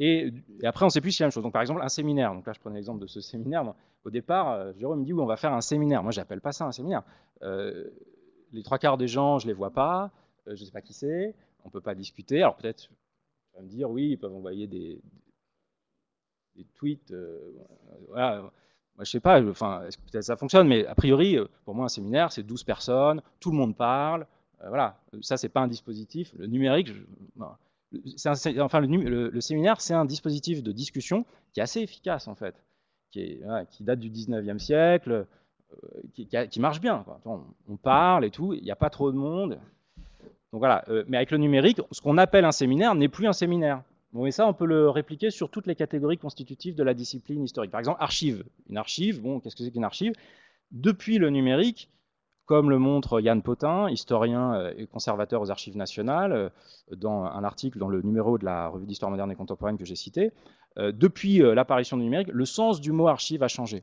et après, on ne sait plus si c'est la même chose. Donc, par exemple, un séminaire. Donc là, je prenais l'exemple de ce séminaire. Au départ, Jérôme me dit, oui, on va faire un séminaire. Moi, je n'appelle pas ça un séminaire. Les 3/4 des gens, je ne les vois pas. Je ne sais pas qui c'est. On ne peut pas discuter. Alors, peut-être, tu vas me dire, oui, ils peuvent envoyer des tweets. Voilà. Moi, je ne sais pas, peut-être ça fonctionne, mais a priori, pour moi, un séminaire, c'est 12 personnes, tout le monde parle. Voilà, ça, ce n'est pas un dispositif. Le numérique, le séminaire, c'est un dispositif de discussion qui est assez efficace, en fait, qui date du 19e siècle, qui marche bien, quoi. On parle et tout, il n'y a pas trop de monde. Donc voilà, mais avec le numérique, ce qu'on appelle un séminaire n'est plus un séminaire. Bon, et ça, on peut le répliquer sur toutes les catégories constitutives de la discipline historique. Par exemple, archive. Une archive, bon, qu'est-ce que c'est qu'une archive? Depuis le numérique, comme le montre Yann Potin, historien et conservateur aux archives nationales, dans un article dans le numéro de la Revue d'Histoire moderne et contemporaine que j'ai cité, depuis l'apparition du numérique, le sens du mot archive a changé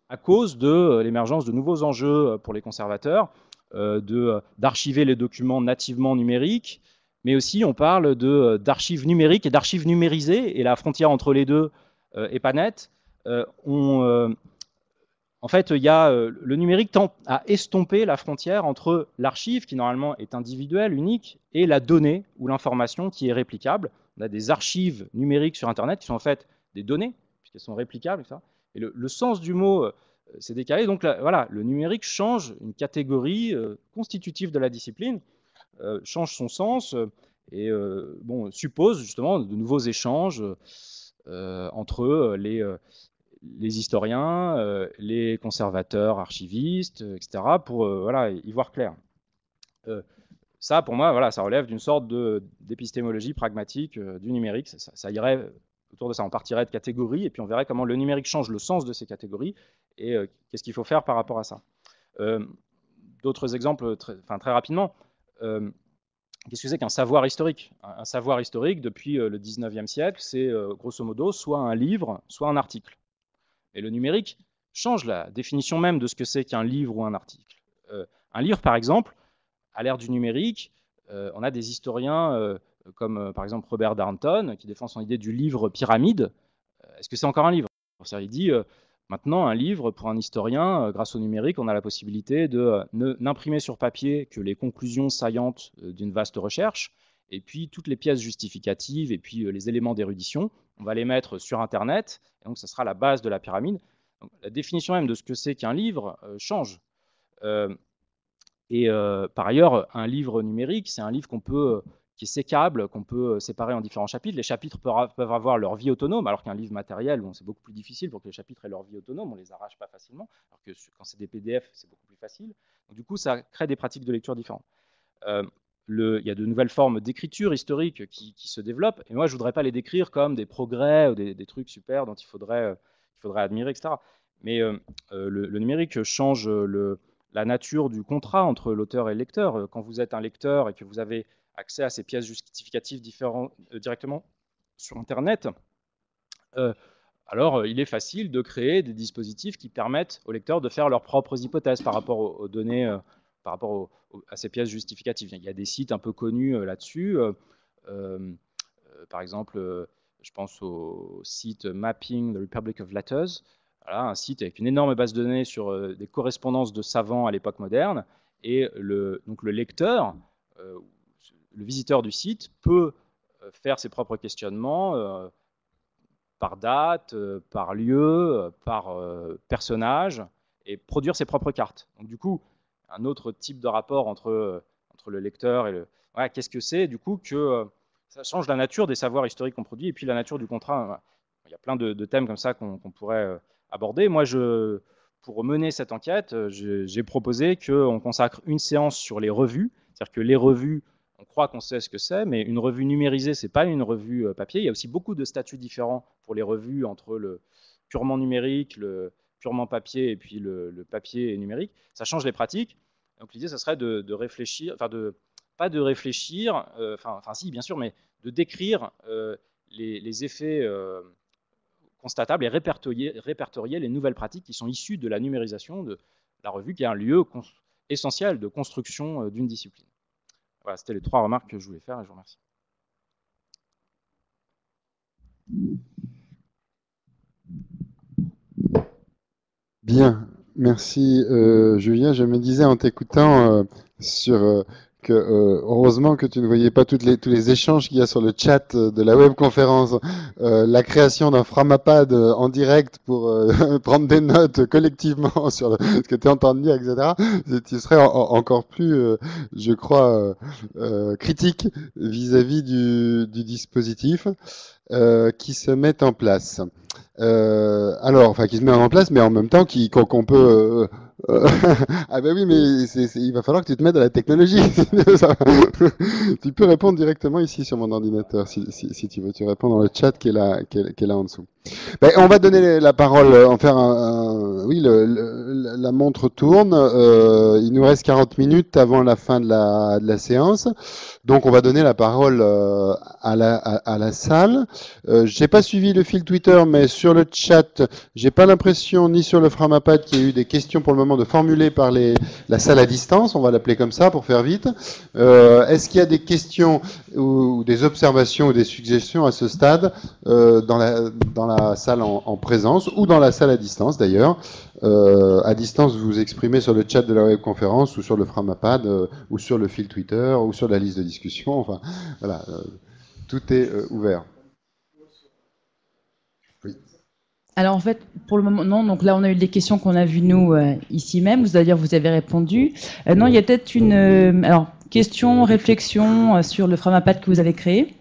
à cause de l'émergence de nouveaux enjeux pour les conservateurs, d'archiver les documents nativement numériques, mais aussi on parle d'archives numériques et d'archives numérisées, et la frontière entre les deux n'est pas nette. En fait, le numérique tend à estomper la frontière entre l'archive, qui normalement est individuelle, unique, et la donnée ou l'information qui est réplicable. On a des archives numériques sur Internet qui sont en fait des données, puisqu'elles sont réplicables, etc. Et le sens du mot c'est décalé. Donc là, voilà, le numérique change une catégorie constitutive de la discipline, change son sens et bon, suppose justement de nouveaux échanges entre les historiens, les conservateurs, archivistes, etc., pour voilà, y voir clair. Ça, pour moi, voilà, ça relève d'une sorte d'épistémologie pragmatique du numérique. Ça irait autour de ça. On partirait de catégories et puis on verrait comment le numérique change le sens de ces catégories et qu'est-ce qu'il faut faire par rapport à ça. D'autres exemples, très rapidement. Qu'est-ce que c'est qu'un savoir historique? Un savoir historique, depuis le 19e siècle, c'est grosso modo soit un livre, soit un article. Et le numérique change la définition même de ce que c'est qu'un livre ou un article. Un livre, par exemple, à l'ère du numérique, on a des historiens comme par exemple Robert Darnton qui défend son idée du livre pyramide. Est-ce que c'est encore un livre? Il dit maintenant un livre pour un historien, grâce au numérique, on a la possibilité de n'imprimer sur papier que les conclusions saillantes d'une vaste recherche, et puis toutes les pièces justificatives et puis les éléments d'érudition, on va les mettre sur Internet, et donc ça sera la base de la pyramide. Donc, la définition même de ce que c'est qu'un livre change. Par ailleurs, un livre numérique, c'est un livre qui est sécable, qu'on peut séparer en différents chapitres. Les chapitres peuvent avoir leur vie autonome, alors qu'un livre matériel, bon, c'est beaucoup plus difficile pour que les chapitres aient leur vie autonome, on ne les arrache pas facilement, alors que quand c'est des PDF, c'est beaucoup plus facile. Donc, du coup, ça crée des pratiques de lecture différentes. Il y a de nouvelles formes d'écriture historique qui se développent, et moi, je ne voudrais pas les décrire comme des progrès ou des trucs super dont il faudrait admirer, etc. Mais le numérique change la nature du contrat entre l'auteur et le lecteur. Quand vous êtes un lecteur et que vous avez accès à ces pièces justificatives directement sur Internet, alors il est facile de créer des dispositifs qui permettent aux lecteurs de faire leurs propres hypothèses par rapport aux données, par rapport à ces pièces justificatives. Il y a des sites un peu connus là-dessus. Par exemple, je pense au site Mapping the Republic of Letters. Voilà, un site avec une énorme base de données sur des correspondances de savants à l'époque moderne. Et donc le lecteur, le visiteur du site, peut faire ses propres questionnements par date, par lieu, par personnage, et produire ses propres cartes. Donc du coup, un autre type de rapport entre le lecteur et le... Voilà, qu'est-ce que c'est du coup que ça change la nature des savoirs historiques qu'on produit et puis la nature du contrat. Voilà. Il y a plein de thèmes comme ça qu'on pourrait aborder. Moi, pour mener cette enquête, j'ai proposé qu'on consacre une séance sur les revues. C'est-à-dire que les revues, on croit qu'on sait ce que c'est, mais une revue numérisée, ce n'est pas une revue papier. Il y a aussi beaucoup de statuts différents pour les revues entre le purement numérique, le purement papier et puis le papier et numérique. Ça change les pratiques. Donc l'idée, ce serait de réfléchir, enfin pas de réfléchir, enfin si, bien sûr, mais de décrire les effets constatables et répertorier les nouvelles pratiques qui sont issues de la numérisation de la revue, qui est un lieu essentiel de construction d'une discipline. Voilà, c'était les 3 remarques que je voulais faire et je vous remercie. Bien, merci Julien. Je me disais en t'écoutant que heureusement que tu ne voyais pas tous les échanges qu'il y a sur le chat de la webconférence, la création d'un Framapad en direct pour prendre des notes collectivement sur ce que tu es en train de dire, etc. Tu serais encore plus, je crois, critique vis-à-vis du dispositif qui se met en place. Enfin, qui se met en place, mais en même temps qu'on peut. Ah ben oui, mais il va falloir que tu te mettes à la technologie. Tu peux répondre directement ici sur mon ordinateur, si tu veux. Tu réponds dans le chat qui est là en dessous. Ben, on va donner la parole, oui, la montre tourne. Il nous reste 40 minutes avant la fin de la séance. Donc, on va donner la parole à la salle. J'ai pas suivi le fil Twitter, mais sur le chat, j'ai pas l'impression, ni sur le Framapad, qu'il y ait eu des questions pour le moment de formuler par la salle à distance. On va l'appeler comme ça pour faire vite. Est-ce qu'il y a des questions ou des observations ou des suggestions à ce stade dans la salle en présence ou dans la salle à distance d'ailleurs? À distance, vous vous exprimez sur le chat de la webconférence ou sur le Framapad ou sur le fil Twitter ou sur la liste de discussion. Enfin, voilà, tout est ouvert. Oui. Alors en fait, pour le moment, non. Donc là, on a eu des questions qu'on a vues nous ici même. C'est-à-dire, vous avez répondu. Non, il y a peut-être une alors question, réflexion sur le Framapad que vous avez créé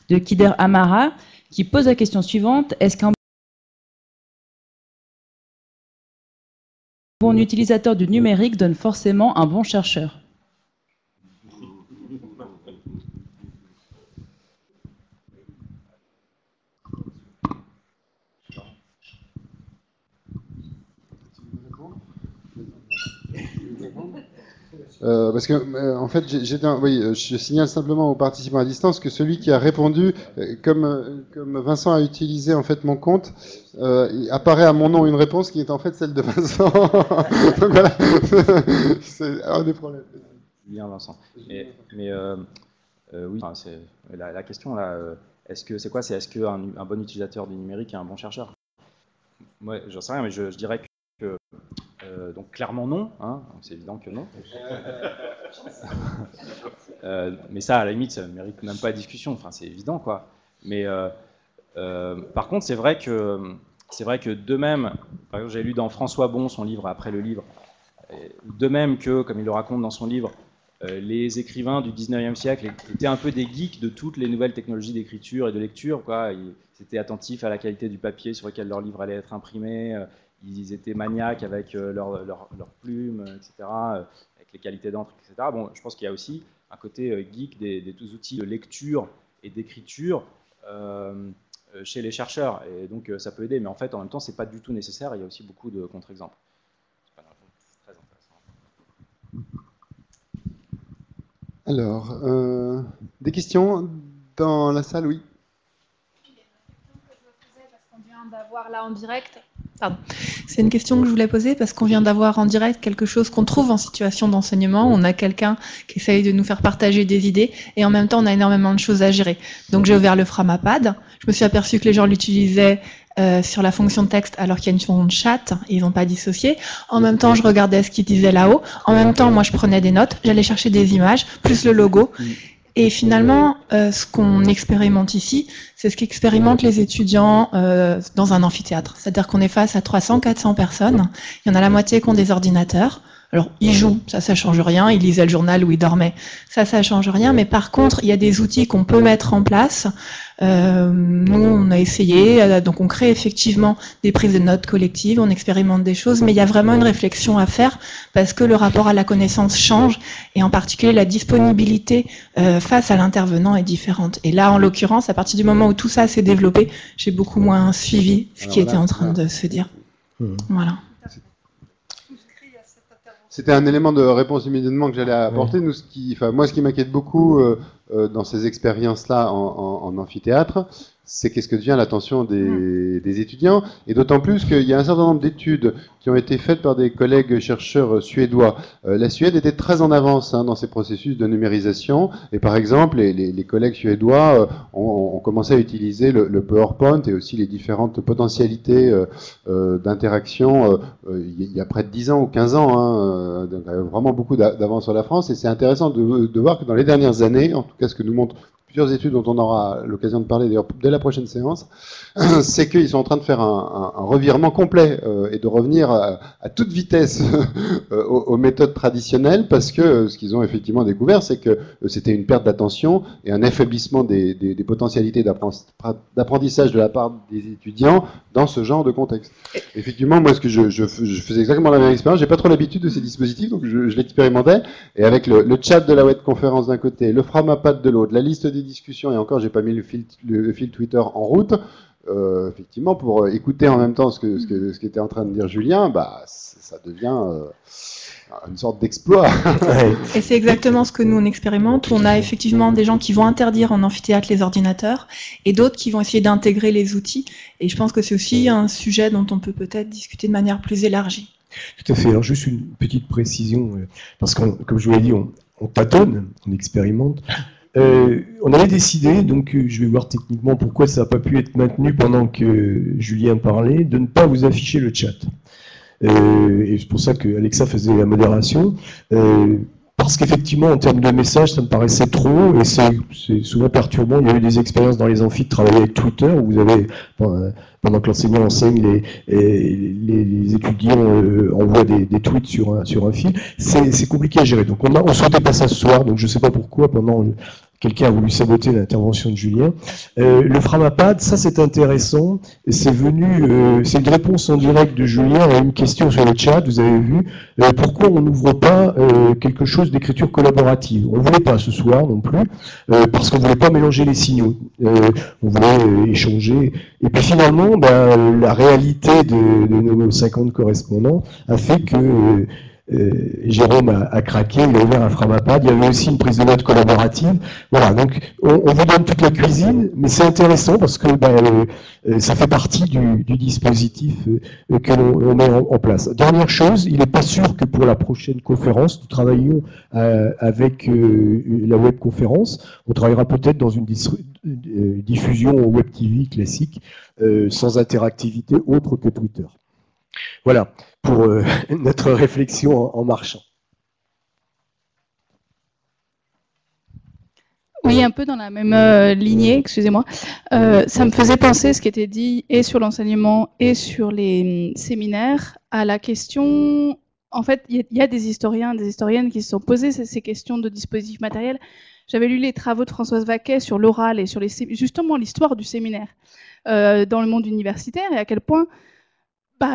de Kider Amara, qui pose la question suivante: est-ce qu'un bon utilisateur du numérique donne forcément un bon chercheur? Parce que, en fait, oui, je signale simplement aux participants à distance que celui qui a répondu, comme Vincent a utilisé en fait mon compte, il apparaît à mon nom une réponse qui est en fait celle de Vincent. Donc voilà, c'est un des problèmes. Bien, Vincent. Mais oui, enfin, c'est la question là. Est-ce qu'un bon utilisateur du numérique est un bon chercheur? Moi, j'en sais rien, mais je dirais que donc clairement non, hein, c'est évident que non. Mais ça, à la limite, ça ne mérite même pas de discussion. Enfin, c'est évident, quoi. Mais par contre, c'est vrai que de même, par exemple, j'ai lu dans François Bon son livre Après le livre, de même que, comme il le raconte dans son livre, les écrivains du 19e siècle étaient un peu des geeks de toutes les nouvelles technologies d'écriture et de lecture, quoi. Ils étaient attentifs à la qualité du papier sur lequel leur livre allait être imprimé. Ils étaient maniaques avec leurs plumes, etc., avec les qualités d'encre, etc. Bon, je pense qu'il y a aussi un côté geek des tous outils de lecture et d'écriture chez les chercheurs. Et donc, ça peut aider. Mais en fait, en même temps, ce n'est pas du tout nécessaire. Il y a aussi beaucoup de contre-exemples. C'est très intéressant. Alors, des questions dans la salle, oui. D'avoir là en direct. Pardon. C'est une question que je voulais poser parce qu'on vient d'avoir en direct quelque chose qu'on trouve en situation d'enseignement. On a quelqu'un qui essaye de nous faire partager des idées et en même temps on a énormément de choses à gérer. Donc j'ai ouvert le Framapad. Je me suis aperçue que les gens l'utilisaient sur la fonction de texte alors qu'il y a une fonction de chat et ils n'ont pas dissocié. En même temps je regardais ce qu'ils disaient là-haut. En même temps moi je prenais des notes, j'allais chercher des images, plus le logo. Et finalement, ce qu'on expérimente ici, c'est ce qu'expérimentent les étudiants dans un amphithéâtre. C'est-à-dire qu'on est face à 300-400 personnes. Il y en a la moitié qui ont des ordinateurs. Alors, ils jouent, ça change rien. Ils lisaient le journal ou ils dormaient, ça change rien. Mais par contre, il y a des outils qu'on peut mettre en place. Nous, on a essayé. Donc, on crée effectivement des prises de notes collectives. On expérimente des choses. Mais il y a vraiment une réflexion à faire parce que le rapport à la connaissance change. Et en particulier, la disponibilité face à l'intervenant est différente. Et là, en l'occurrence, à partir du moment où tout ça s'est développé, j'ai beaucoup moins suivi ce qui était en train de se dire. Voilà. C'était un élément de réponse immédiatement que j'allais apporter. Nous, moi, ce qui m'inquiète beaucoup dans ces expériences-là en amphithéâtre, c'est qu'est-ce que devient l'attention des étudiants, et d'autant plus qu'il y a un certain nombre d'études qui ont été faites par des collègues chercheurs suédois. La Suède était très en avance dans ces processus de numérisation, et par exemple, les collègues suédois ont commencé à utiliser le PowerPoint et aussi les différentes potentialités d'interaction il y a près de 10 ans ou 15 ans, donc vraiment beaucoup d'avance sur la France, et c'est intéressant de voir que dans les dernières années, en tout cas ce que nous montrent plusieurs études dont on aura l'occasion de parler d'ailleurs dès la prochaine séance, c'est qu'ils sont en train de faire un revirement complet et de revenir à toute vitesse aux méthodes traditionnelles, parce que ce qu'ils ont effectivement découvert, c'est que c'était une perte d'attention et un affaiblissement des potentialités d'apprentissage de la part des étudiants dans ce genre de contexte. Effectivement, moi, ce que je faisais exactement la même expérience. J'ai pas trop l'habitude de ces dispositifs, donc je l'expérimentais. Et avec le chat de la webconférence d'un côté, le Framapad de l'autre, la liste des discussions, et encore, j'ai pas mis le fil Twitter en route. Effectivement, pour écouter en même temps ce qu'était en train de dire Julien, bah, ça devient une sorte d'exploit. Et c'est exactement ce que nous on expérimente. On a effectivement des gens qui vont interdire en amphithéâtre les ordinateurs et d'autres qui vont essayer d'intégrer les outils. Et je pense que c'est aussi un sujet dont on peut peut-être discuter de manière plus élargie. Tout à fait. Alors juste une petite précision, parce que comme je vous l'ai dit, on tâtonne, on expérimente. On avait décidé, donc je vais voir techniquement pourquoi ça n'a pas pu être maintenu pendant que Julien parlait, de ne pas vous afficher le chat. Et c'est pour ça que Alexa faisait la modération. parce qu'effectivement, en termes de messages, ça me paraissait trop, et c'est souvent perturbant. Il y a eu des expériences dans les amphis de travailler avec Twitter, où vous avez, pendant que l'enseignant enseigne, les étudiants envoient des tweets sur un fil. C'est compliqué à gérer. Donc on souhaitait pas ça ce soir, donc je sais pas pourquoi, quelqu'un a voulu saboter l'intervention de Julien. Le Framapad, ça c'est intéressant. C'est c'est une réponse en direct de Julien à une question sur le chat. Vous avez vu pourquoi on n'ouvre pas quelque chose d'écriture collaborative. On voulait pas ce soir non plus parce qu'on voulait pas mélanger les signaux. On voulait échanger. Et puis finalement, la réalité de nos 50 correspondants a fait que Jérôme a craqué, il a ouvert un Framapad, il y avait aussi une prise de notes collaborative. Voilà, donc on vous donne toute la cuisine, mais c'est intéressant parce que ça fait partie du dispositif que l'on met en place. Dernière chose, il n'est pas sûr que pour la prochaine conférence, nous travaillions avec la webconférence. On travaillera peut-être dans une diffusion web TV classique, sans interactivité autre que Twitter. Voilà, pour notre réflexion en marchant. Oui, un peu dans la même lignée, excusez-moi. Ça me faisait penser ce qui était dit et sur l'enseignement et sur les séminaires à la question. En fait, il y a des historiens, des historiennes qui se sont posés ces questions de dispositifs matériels. J'avais lu les travaux de Françoise Vaquet sur l'oral et sur justement l'histoire du séminaire dans le monde universitaire et à quel point,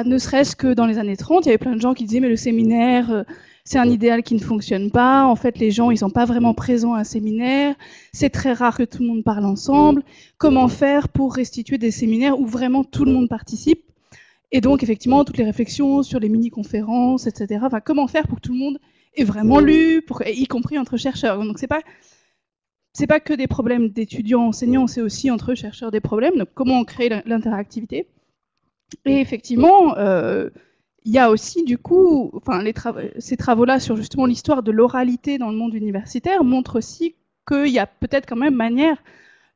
ne serait-ce que dans les années 30, il y avait plein de gens qui disaient mais le séminaire, c'est un idéal qui ne fonctionne pas. En fait, les gens, ils sont pas vraiment présents à un séminaire. C'est très rare que tout le monde parle ensemble. Comment faire pour restituer des séminaires où vraiment tout le monde participe? Et donc, effectivement, toutes les réflexions sur les mini-conférences, etc. Enfin, comment faire pour que tout le monde ait vraiment lu, y compris entre chercheurs. Donc, c'est pas que des problèmes d'étudiants, enseignants, c'est aussi entre chercheurs des problèmes. Donc, comment on crée l'interactivité? Et effectivement, il y a aussi, du coup, ces travaux-là sur justement l'histoire de l'oralité dans le monde universitaire montrent aussi qu'il y a peut-être quand même manière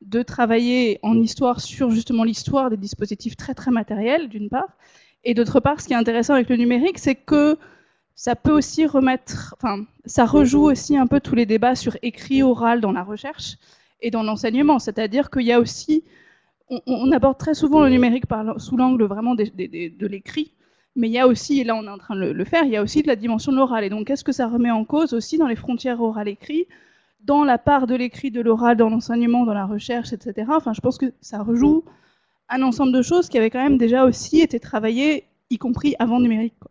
de travailler en histoire sur justement l'histoire des dispositifs très très matériels, d'une part, et d'autre part, ce qui est intéressant avec le numérique, c'est que ça peut aussi ça rejoue aussi un peu tous les débats sur écrit, oral dans la recherche et dans l'enseignement, c'est-à-dire qu'il y a aussi, on aborde très souvent le numérique sous l'angle vraiment de l'écrit, mais il y a aussi, et là on est en train de le faire, il y a aussi de la dimension de l'oral. Et donc qu'est-ce que ça remet en cause aussi dans les frontières oral-écrit, dans la part de l'écrit, de l'oral, dans l'enseignement, dans la recherche, etc. Enfin, je pense que ça rejoue un ensemble de choses qui avaient quand même déjà aussi été travaillées, y compris avant le numérique, quoi.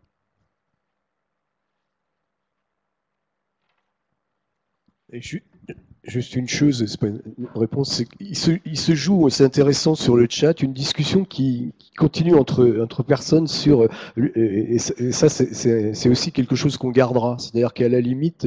Et juste une chose, c'est pas une réponse, c'est qu'il se joue, c'est intéressant sur le chat, une discussion qui continue entre personnes sur, et ça c'est aussi quelque chose qu'on gardera, c'est-à-dire qu'à la limite,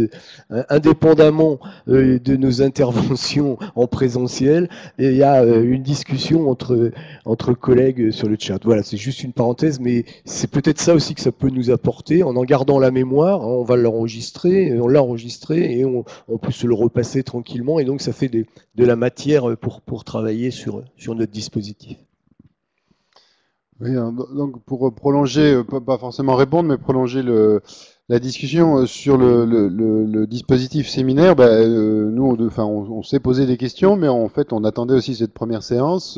indépendamment de nos interventions en présentiel, il y a une discussion entre collègues sur le chat. Voilà, c'est juste une parenthèse, mais c'est peut-être ça aussi que ça peut nous apporter, en gardant la mémoire, on va l'enregistrer, on l'a enregistré, et on peut se le repasser tranquillement. Et donc ça fait de la matière pour travailler sur notre dispositif. Oui, donc pour prolonger, pas forcément répondre, mais prolonger la discussion sur le dispositif séminaire, nous, on s'est posé des questions, mais en fait, on attendait aussi cette première séance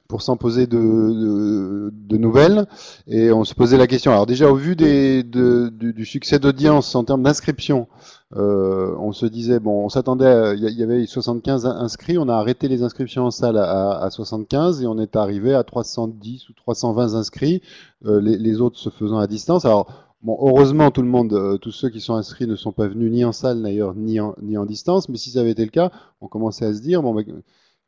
pour s'en poser de nouvelles, et on se posait la question. Alors déjà, au vu du succès d'audience en termes d'inscription, on se disait, bon, on s'attendait, il y avait 75 inscrits, on a arrêté les inscriptions en salle à 75 et on est arrivé à 310 ou 320 inscrits, les autres se faisant à distance. Alors, bon, heureusement, tout le monde, tous ceux qui sont inscrits ne sont pas venus ni en salle d'ailleurs, ni en distance, mais si ça avait été le cas, on commençait à se dire, bon,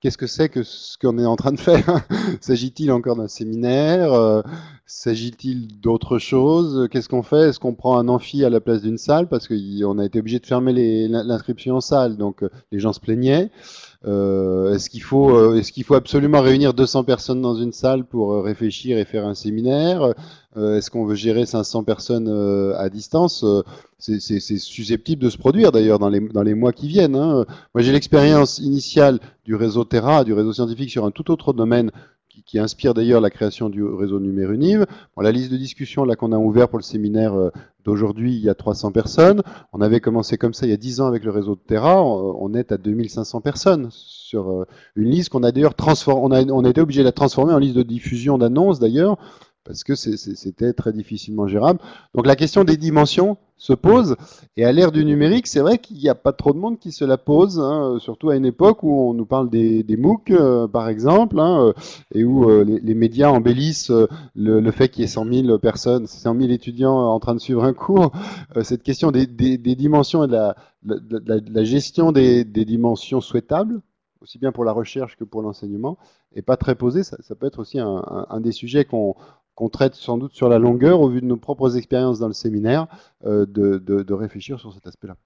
qu'est-ce que c'est que ce qu'on est en train de faire? S'agit-il encore d'un séminaire? S'agit-il d'autre chose? Qu'est-ce qu'on fait? Est-ce qu'on prend un amphi à la place d'une salle? Parce qu'on a été obligé de fermer l'inscription en salle, donc les gens se plaignaient. Est-ce qu'il faut absolument réunir 200 personnes dans une salle pour réfléchir et faire un séminaire? Est-ce qu'on veut gérer 500 personnes à distance? C'est susceptible de se produire d'ailleurs dans les mois qui viennent, hein. Moi j'ai l'expérience initiale du réseau Terra, du réseau scientifique sur un tout autre domaine qui inspire d'ailleurs la création du réseau Numéruniv. Bon, la liste de discussion là qu'on a ouvert pour le séminaire d'aujourd'hui, il y a 300 personnes. On avait commencé comme ça il y a 10 ans avec le réseau de Terra. On est à 2500 personnes sur une liste qu'on a d'ailleurs transformée. On a été obligé de la transformer en liste de diffusion d'annonces d'ailleurs, parce que c'était très difficilement gérable. Donc la question des dimensions se pose, et à l'ère du numérique, c'est vrai qu'il n'y a pas trop de monde qui se la pose, hein, surtout à une époque où on nous parle des MOOC, par exemple, hein, et où les médias embellissent le fait qu'il y ait 100 000 personnes, 100 000 étudiants en train de suivre un cours. Cette question des dimensions et de la gestion des dimensions souhaitables, aussi bien pour la recherche que pour l'enseignement, n'est pas très posée. Ça peut être aussi un des sujets qu'on traite sans doute sur la longueur, au vu de nos propres expériences dans le séminaire, de réfléchir sur cet aspect-là.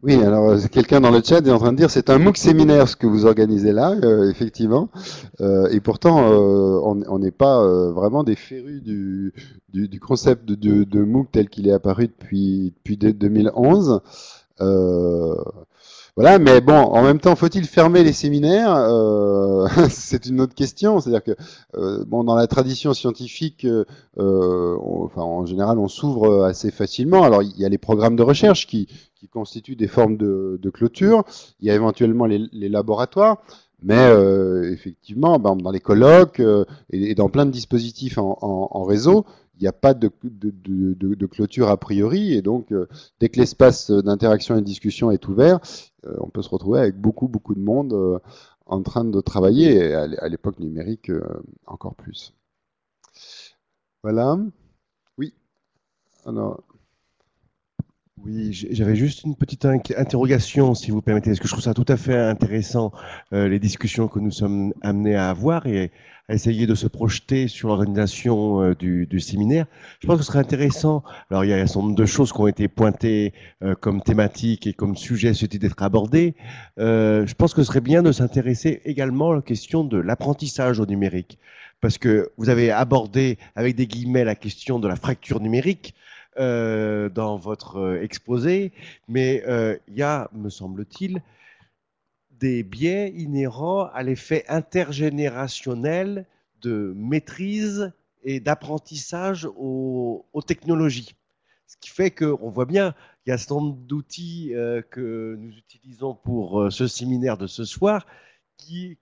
Oui, alors quelqu'un dans le chat est en train de dire c'est un MOOC séminaire ce que vous organisez là, effectivement, et pourtant on n'est pas vraiment des férus du concept de MOOC tel qu'il est apparu depuis 2011. Voilà, mais bon, en même temps, faut-il fermer les séminaires? C'est une autre question. C'est-à-dire que, bon, dans la tradition scientifique, enfin, en général, on s'ouvre assez facilement. Alors, il y a les programmes de recherche qui constituent des formes de clôture. Il y a éventuellement les laboratoires. Mais effectivement, dans les colloques et dans plein de dispositifs en réseau, il n'y a pas de clôture a priori, et donc dès que l'espace d'interaction et de discussion est ouvert, on peut se retrouver avec beaucoup de monde en train de travailler, et à l'époque numérique encore plus. Voilà. Oui. Alors. Oui, j'avais juste une petite interrogation, si vous permettez, parce que je trouve ça tout à fait intéressant, les discussions que nous sommes amenés à avoir et à essayer de se projeter sur l'organisation du séminaire. Je pense que ce serait intéressant, alors il y a un certain nombre de choses qui ont été pointées comme thématiques et comme sujets susceptibles d'être abordés. Je pense que ce serait bien de s'intéresser également à la question de l'apprentissage au numérique, parce que vous avez abordé avec des guillemets la question de la fracture numérique, dans votre exposé, mais il y a, me semble-t-il, des biais inhérents à l'effet intergénérationnel de maîtrise et d'apprentissage aux technologies. Ce qui fait qu'on voit bien, il y a un certain nombre d'outils que nous utilisons pour ce séminaire de ce soir,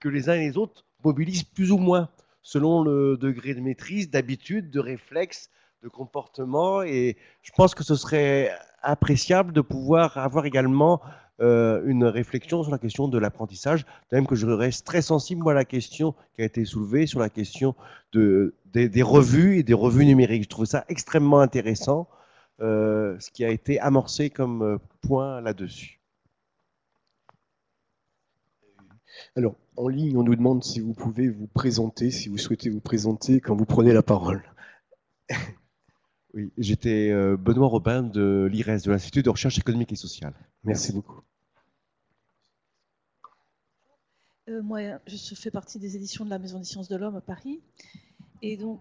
que les uns et les autres mobilisent plus ou moins, selon le degré de maîtrise, d'habitude, de réflexe, de comportement, et je pense que ce serait appréciable de pouvoir avoir également une réflexion sur la question de l'apprentissage, de même que je reste très sensible moi, à la question qui a été soulevée sur la question des revues et des revues numériques. Je trouve ça extrêmement intéressant, ce qui a été amorcé comme point là-dessus. Alors, en ligne, on nous demande si vous pouvez vous présenter, si vous souhaitez vous présenter quand vous prenez la parole. Oui, j'étais Benoît Robin de l'IRES, de l'Institut de recherche économique et sociale. Merci beaucoup. Moi, je fais partie des éditions de la Maison des Sciences de l'Homme à Paris. Et donc,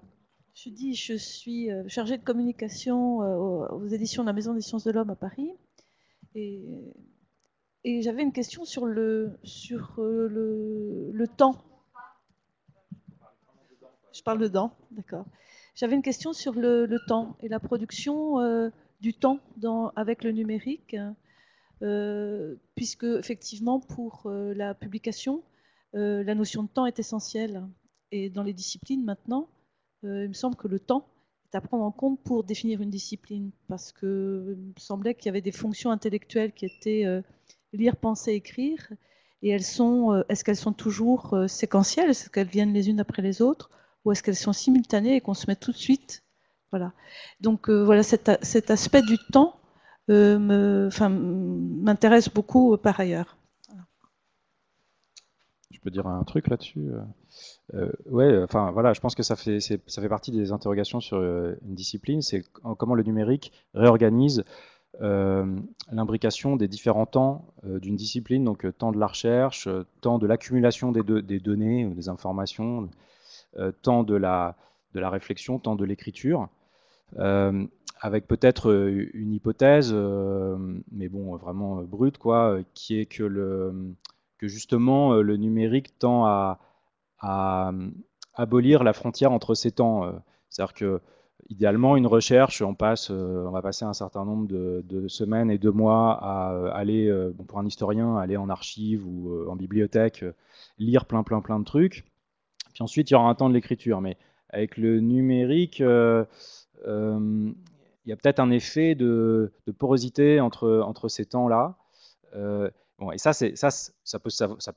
je suis chargée de communication aux éditions de la Maison des Sciences de l'Homme à Paris. Et j'avais une question sur le temps. Je parle dedans, d'accord. J'avais une question sur le temps et la production du temps avec le numérique, puisque effectivement pour la publication, la notion de temps est essentielle. Et dans les disciplines maintenant, il me semble que le temps est à prendre en compte pour définir une discipline, parce qu'il me semblait qu'il y avait des fonctions intellectuelles qui étaient lire, penser, écrire, et est-ce qu'elles sont toujours séquentielles, est-ce qu'elles viennent les unes après les autres, ou est-ce qu'elles sont simultanées et qu'on se met tout de suite, voilà. Donc voilà, cet aspect du temps m'intéresse beaucoup par ailleurs. Voilà. Je peux dire un truc là-dessus. Ouais, enfin voilà, je pense que ça fait partie des interrogations sur une discipline, c'est comment le numérique réorganise l'imbrication des différents temps d'une discipline, donc temps de la recherche, temps de l'accumulation des données ou des informations, temps de la réflexion, temps de l'écriture. avec peut-être une hypothèse, mais bon, vraiment brute, quoi, qui est que justement le numérique tend à abolir la frontière entre ces temps. C'est-à-dire que idéalement, une recherche, on va passer un certain nombre de semaines et de mois à aller, bon, pour un historien, aller en archive ou en bibliothèque, lire plein de trucs. Puis ensuite, il y aura un temps de l'écriture. Mais avec le numérique, il y a peut-être un effet de porosité entre ces temps-là. Bon, et ça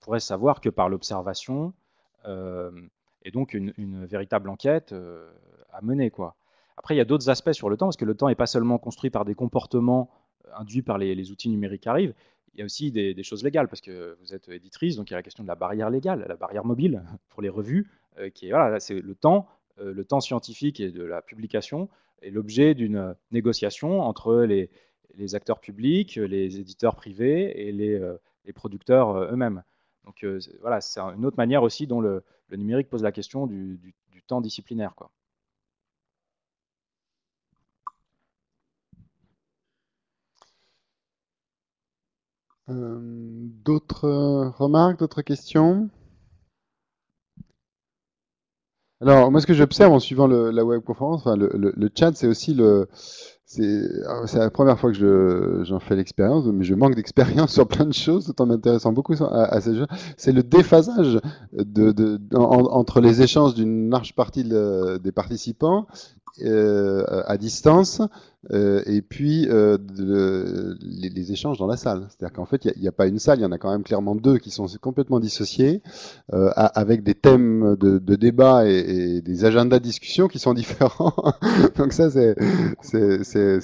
pourrait se savoir que par l'observation, et donc une véritable enquête à mener, quoi. Après, il y a d'autres aspects sur le temps, parce que le temps n'est pas seulement construit par des comportements induits par les outils numériques qui arrivent, il y a aussi des choses légales, parce que vous êtes éditrice, donc il y a la question de la barrière légale, la barrière mobile pour les revues, qui est, voilà, c'est le temps scientifique et de la publication est l'objet d'une négociation entre les acteurs publics, les éditeurs privés et les producteurs eux-mêmes. Donc voilà, c'est une autre manière aussi dont le numérique pose la question du temps disciplinaire, quoi. D'autres remarques, d'autres questions? Alors, moi, ce que j'observe en suivant la webconférence, enfin, le chat, c'est aussi c'est la première fois que j'en fais l'expérience, mais je manque d'expérience sur plein de choses, tout en m'intéressant beaucoup à ces jeux. C'est le déphasage entre les échanges d'une large partie des participants à distance et puis les échanges dans la salle. C'est-à-dire qu'en fait, il n'y a pas une salle, il y en a quand même clairement deux qui sont complètement dissociés, avec des thèmes de débat et des agendas de discussion qui sont différents. Donc ça, c'est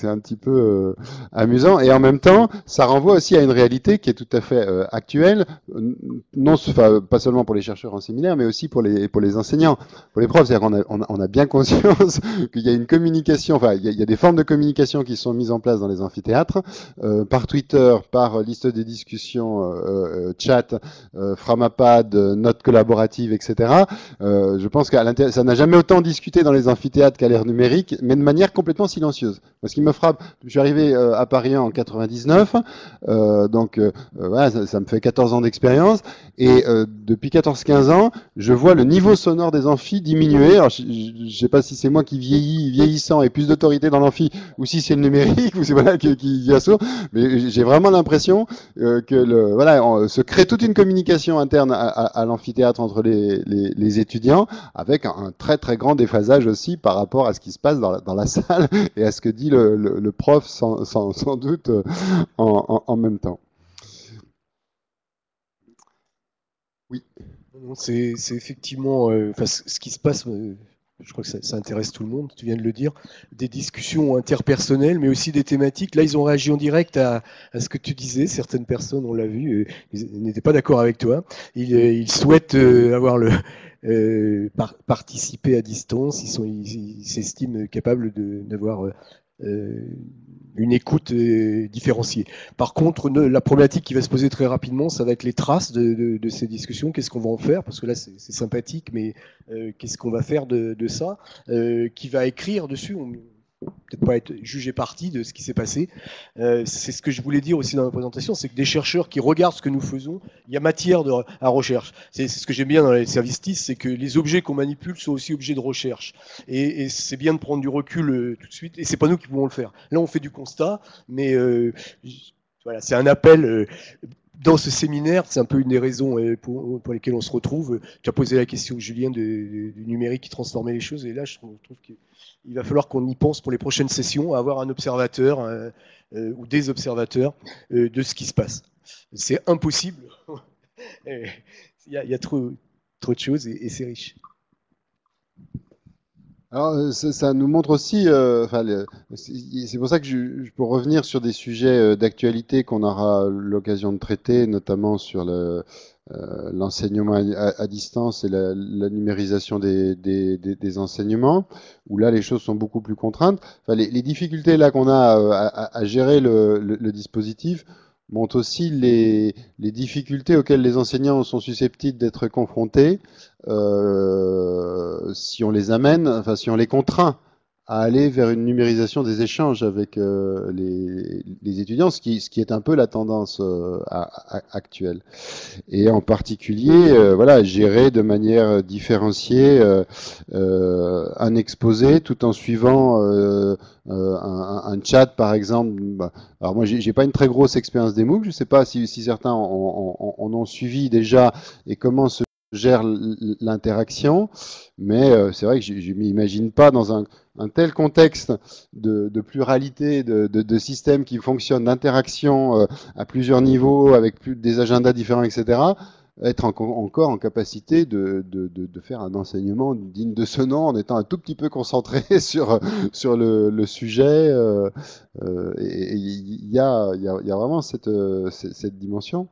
un petit peu amusant. Et en même temps, ça renvoie aussi à une réalité qui est tout à fait actuelle, pas seulement pour les chercheurs en séminaire, mais aussi pour les enseignants, pour les profs. C'est-à-dire qu'on a bien conscience qu'il y a une communication, enfin, il y a des formes de communication qui sont mises en place dans les amphithéâtres, par Twitter, par liste des discussions, chat, Framapad, notes collaboratives, etc. Je pense que ça n'a jamais autant discuté dans les amphithéâtres qu'à l'ère numérique, mais de manière complètement silencieuse. Ce qui me frappe, je suis arrivé à Paris en 99, donc voilà, ça me fait 14 ans d'expérience, et depuis 14-15 ans, je vois le niveau sonore des amphis diminuer. Alors, je ne sais pas si c'est moi qui vieillissant et plus d'autorité dans l'amphi, ou si c'est le numérique, ou c'est voilà qui assourd, mais j'ai vraiment l'impression que voilà, se crée toute une communication interne à l'amphithéâtre entre les étudiants, avec un très très grand déphasage aussi par rapport à ce qui se passe dans la salle et à ce que dit le prof sans doute en même temps. Oui. C'est effectivement ce qui se passe. Je crois que ça intéresse tout le monde, tu viens de le dire, des discussions interpersonnelles, mais aussi des thématiques. Là, ils ont réagi en direct à ce que tu disais. Certaines personnes, on l'a vu, ils n'étaient pas d'accord avec toi. Ils souhaitent avoir participer à distance. Ils s'estiment capables d'avoir une écoute différenciée. Par contre, la problématique qui va se poser très rapidement, ça va être les traces de ces discussions. Qu'est-ce qu'on va en faire? Parce que là, c'est sympathique, mais qu'est-ce qu'on va faire de ça? Qui va écrire dessus? Peut-être pas être jugé parti de ce qui s'est passé. C'est ce que je voulais dire aussi dans la présentation, c'est que des chercheurs qui regardent ce que nous faisons, il y a matière à recherche. C'est ce que j'aime bien dans les services TIS, c'est que les objets qu'on manipule sont aussi objets de recherche. Et c'est bien de prendre du recul tout de suite, et c'est pas nous qui pouvons le faire. Là, on fait du constat, mais voilà, c'est un appel. Dans ce séminaire, c'est un peu une des raisons pour lesquelles on se retrouve. Tu as posé la question, Julien, du numérique qui transformait les choses, et là, je trouve qu'il va falloir qu'on y pense pour les prochaines sessions, à avoir un observateur ou des observateurs de ce qui se passe. C'est impossible. Il y a trop de choses et c'est riche. Alors, ça nous montre aussi, c'est pour ça que je peux revenir sur des sujets d'actualité qu'on aura l'occasion de traiter, notamment sur l'enseignement à distance et la numérisation des enseignements, où là les choses sont beaucoup plus contraintes. Enfin, les difficultés là qu'on a à gérer le dispositif montrent aussi les difficultés auxquelles les enseignants sont susceptibles d'être confrontés si on les amène, enfin si on les contraint à aller vers une numérisation des échanges avec les étudiants, ce qui est un peu la tendance actuelle. Et en particulier, voilà, gérer de manière différenciée un exposé tout en suivant un chat, par exemple. Alors moi, j'ai pas une très grosse expérience des MOOC. Je sais pas si certains en ont suivi déjà et comment se gère l'interaction, mais c'est vrai que je m'imagine pas dans un tel contexte de pluralité de systèmes qui fonctionnent, d'interaction à plusieurs niveaux, avec des agendas différents, etc., être encore en capacité de faire un enseignement digne de ce nom en étant un tout petit peu concentré sur le sujet. Et il y a vraiment cette dimension.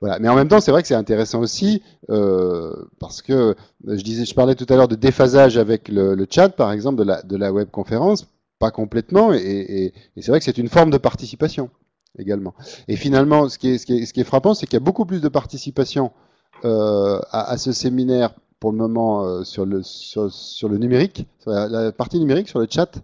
Voilà. Mais en même temps, c'est vrai que c'est intéressant aussi parce que je parlais tout à l'heure de déphasage avec le chat, par exemple, de la webconférence, pas complètement, et c'est vrai que c'est une forme de participation également. Et finalement, ce qui est frappant, c'est qu'il y a beaucoup plus de participation à ce séminaire pour le moment sur le numérique, sur la partie numérique, sur le chat.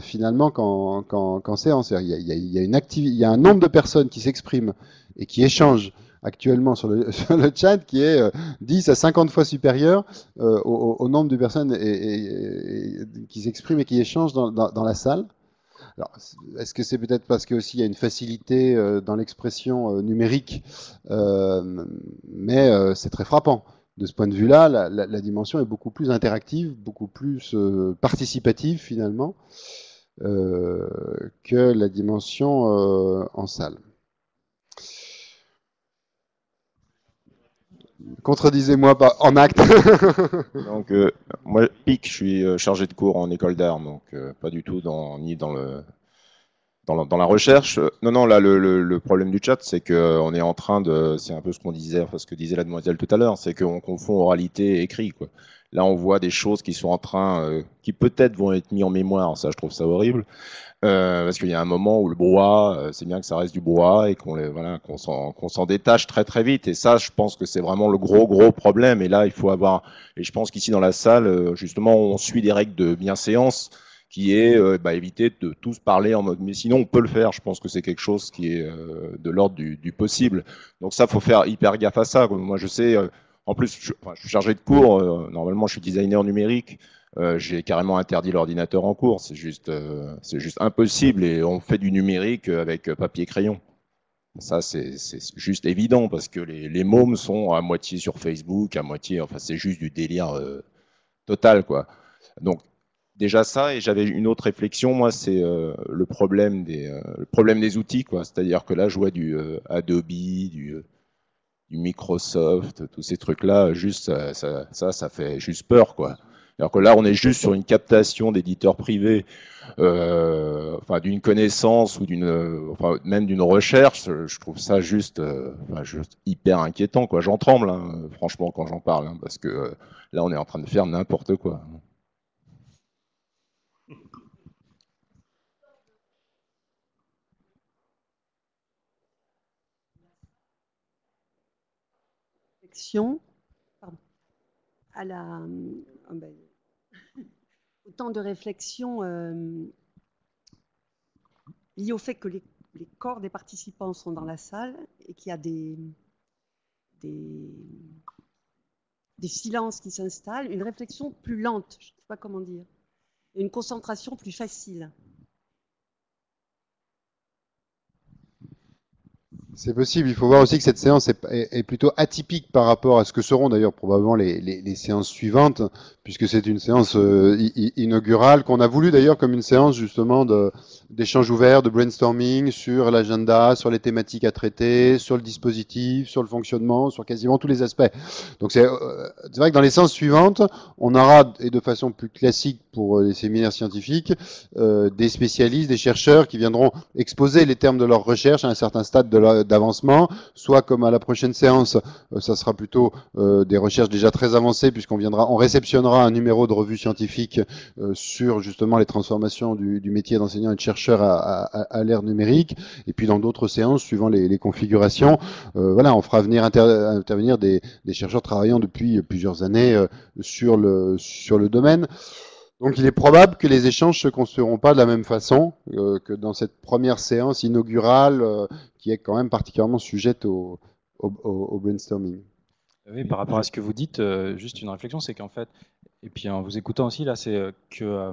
Finalement, qu'en séance, il y a un nombre de personnes qui s'expriment et qui échangent actuellement sur le chat qui est 10 à 50 fois supérieur au nombre de personnes qui s'expriment et qui échangent dans la salle. Alors, est-ce que c'est peut-être parce qu'il y a une facilité dans l'expression numérique, mais c'est très frappant. De ce point de vue-là, la dimension est beaucoup plus interactive, beaucoup plus participative finalement, que la dimension en salle. Contredisez-moi pas en acte. Donc, moi, PIC, je suis chargé de cours en école d'art, donc pas du tout ni dans la recherche. Non, là, le problème du chat, c'est qu'on est en train c'est un peu ce qu'on disait, enfin, ce que disait la demoiselle tout à l'heure, c'est qu'on confond oralité et écrit, quoi. Là, on voit des choses qui sont en train, qui peut-être vont être mis en mémoire. Ça, je trouve ça horrible. Parce qu'il y a un moment où le brouhaha, c'est bien que ça reste du brouhaha et qu'on s'en détache très très vite. Et ça, je pense que c'est vraiment le gros problème. Et là, il faut avoir, et je pense qu'ici dans la salle, justement, on suit des règles de bienséance qui est éviter de tous parler en mode, mais sinon on peut le faire. Je pense que c'est quelque chose qui est de l'ordre du possible. Donc ça, faut faire hyper gaffe à ça. Moi, je sais, en plus, je suis chargé de cours. Normalement, je suis designer numérique. J'ai carrément interdit l'ordinateur en cours, c'est juste impossible et on fait du numérique avec papier-crayon. Ça, c'est juste évident parce que les mômes sont à moitié sur Facebook, à moitié, enfin c'est juste du délire total, quoi. Donc déjà ça, et j'avais une autre réflexion, moi, c'est le problème des outils, quoi. C'est-à-dire que là, je vois du Adobe, du Microsoft, tous ces trucs-là, juste ça fait juste peur, quoi. Alors que là, on est juste sur une captation d'éditeurs privés, enfin d'une connaissance ou même d'une recherche. Je trouve ça juste hyper inquiétant, quoi. J'en tremble, hein, franchement, quand j'en parle, hein, parce que là, on est en train de faire n'importe quoi. Autant de réflexions liées au fait que les corps des participants sont dans la salle et qu'il y a des silences qui s'installent, une réflexion plus lente, je ne sais pas comment dire, et une concentration plus facile. C'est possible. Il faut voir aussi que cette séance est plutôt atypique par rapport à ce que seront d'ailleurs probablement les séances suivantes, puisque c'est une séance inaugurale qu'on a voulu d'ailleurs comme une séance justement d'échange ouvert, de brainstorming sur l'agenda, sur les thématiques à traiter, sur le dispositif, sur le fonctionnement, sur quasiment tous les aspects. Donc c'est vrai que dans les séances suivantes, on aura, et de façon plus classique pour les séminaires scientifiques, des spécialistes, des chercheurs qui viendront exposer les termes de leur recherche à un certain stade d'avancement, soit comme à la prochaine séance, ça sera plutôt des recherches déjà très avancées puisqu'on réceptionnera un numéro de revue scientifique sur justement les transformations du métier d'enseignant et de chercheur à l'ère numérique. Et puis dans d'autres séances, suivant les configurations, voilà, on fera intervenir des chercheurs travaillant depuis plusieurs années sur le domaine. Donc il est probable que les échanges ne se construiront pas de la même façon que dans cette première séance inaugurale qui est quand même particulièrement sujette au brainstorming. Oui, par rapport à ce que vous dites, juste une réflexion, c'est qu'en fait, et puis en vous écoutant aussi, là, c'est que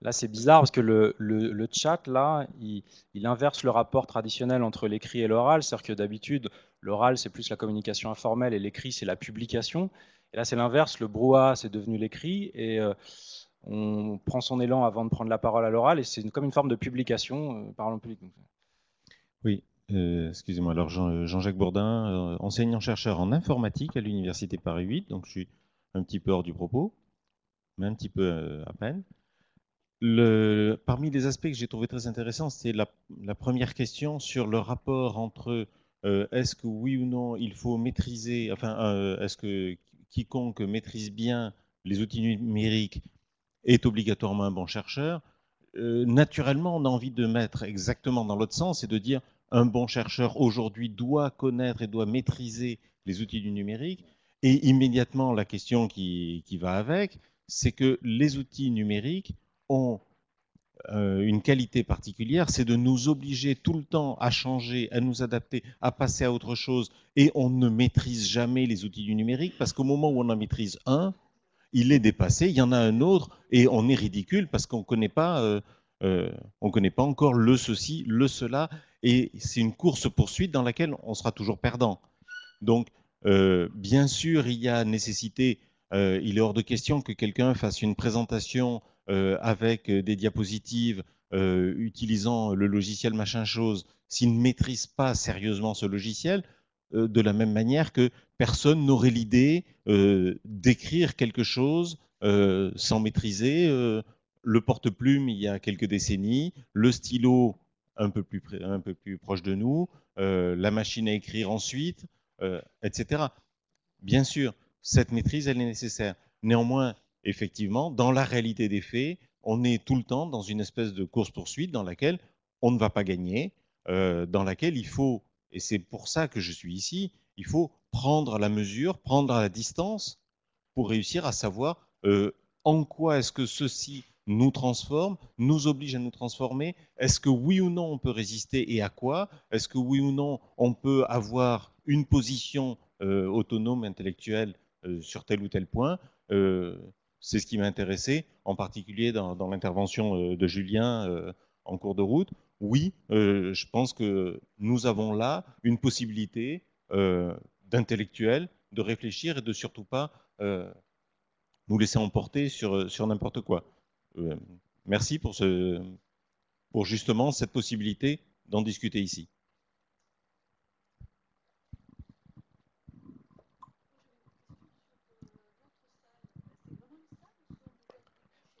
là, c'est bizarre parce que le chat, là, il inverse le rapport traditionnel entre l'écrit et l'oral. C'est-à-dire que d'habitude, l'oral, c'est plus la communication informelle et l'écrit, c'est la publication. Et là, c'est l'inverse. Le brouhaha, c'est devenu l'écrit. Et on prend son élan avant de prendre la parole à l'oral. Et c'est comme une forme de publication, parlant public. Oui, excusez-moi. Alors, Jean-Jacques Bourdin, enseignant-chercheur en informatique à l'Université Paris 8. Donc, je suis un petit peu hors du propos, mais un petit peu à peine. Parmi les aspects que j'ai trouvé très intéressants, c'est la première question sur le rapport entre est-ce que oui ou non il faut maîtriser, enfin, est-ce que quiconque maîtrise bien les outils numériques est obligatoirement un bon chercheur. Naturellement, on a envie de mettre exactement dans l'autre sens et de dire un bon chercheur aujourd'hui doit connaître et doit maîtriser les outils du numérique. Et immédiatement, la question qui va avec, c'est que les outils numériques ont une qualité particulière, c'est de nous obliger tout le temps à changer, à nous adapter, à passer à autre chose, et on ne maîtrise jamais les outils du numérique, parce qu'au moment où on en maîtrise un, il est dépassé, il y en a un autre, et on est ridicule parce qu'on ne connaît pas encore le ceci, le cela, et c'est une course-poursuite dans laquelle on sera toujours perdant. Donc, bien sûr, il y a nécessité, il est hors de question que quelqu'un fasse une présentation avec des diapositives utilisant le logiciel machin chose, s'il ne maîtrise pas sérieusement ce logiciel, de la même manière que personne n'aurait l'idée d'écrire quelque chose sans maîtriser le porte-plume il y a quelques décennies, le stylo un peu plus proche de nous, la machine à écrire ensuite, etc. Bien sûr, cette maîtrise, elle est nécessaire. Néanmoins, effectivement, dans la réalité des faits, on est tout le temps dans une espèce de course-poursuite dans laquelle on ne va pas gagner, dans laquelle il faut, et c'est pour ça que je suis ici, il faut prendre la mesure, prendre la distance pour réussir à savoir en quoi est-ce que ceci nous transforme, nous oblige à nous transformer, est-ce que oui ou non on peut résister et à quoi, est-ce que oui ou non on peut avoir une position autonome, intellectuelle sur tel ou tel point. C'est ce qui m'a intéressé, en particulier dans l'intervention de Julien en cours de route. Oui, je pense que nous avons là une possibilité d'intellectuel, de réfléchir et de surtout pas nous laisser emporter sur n'importe quoi. Merci pour justement cette possibilité d'en discuter ici.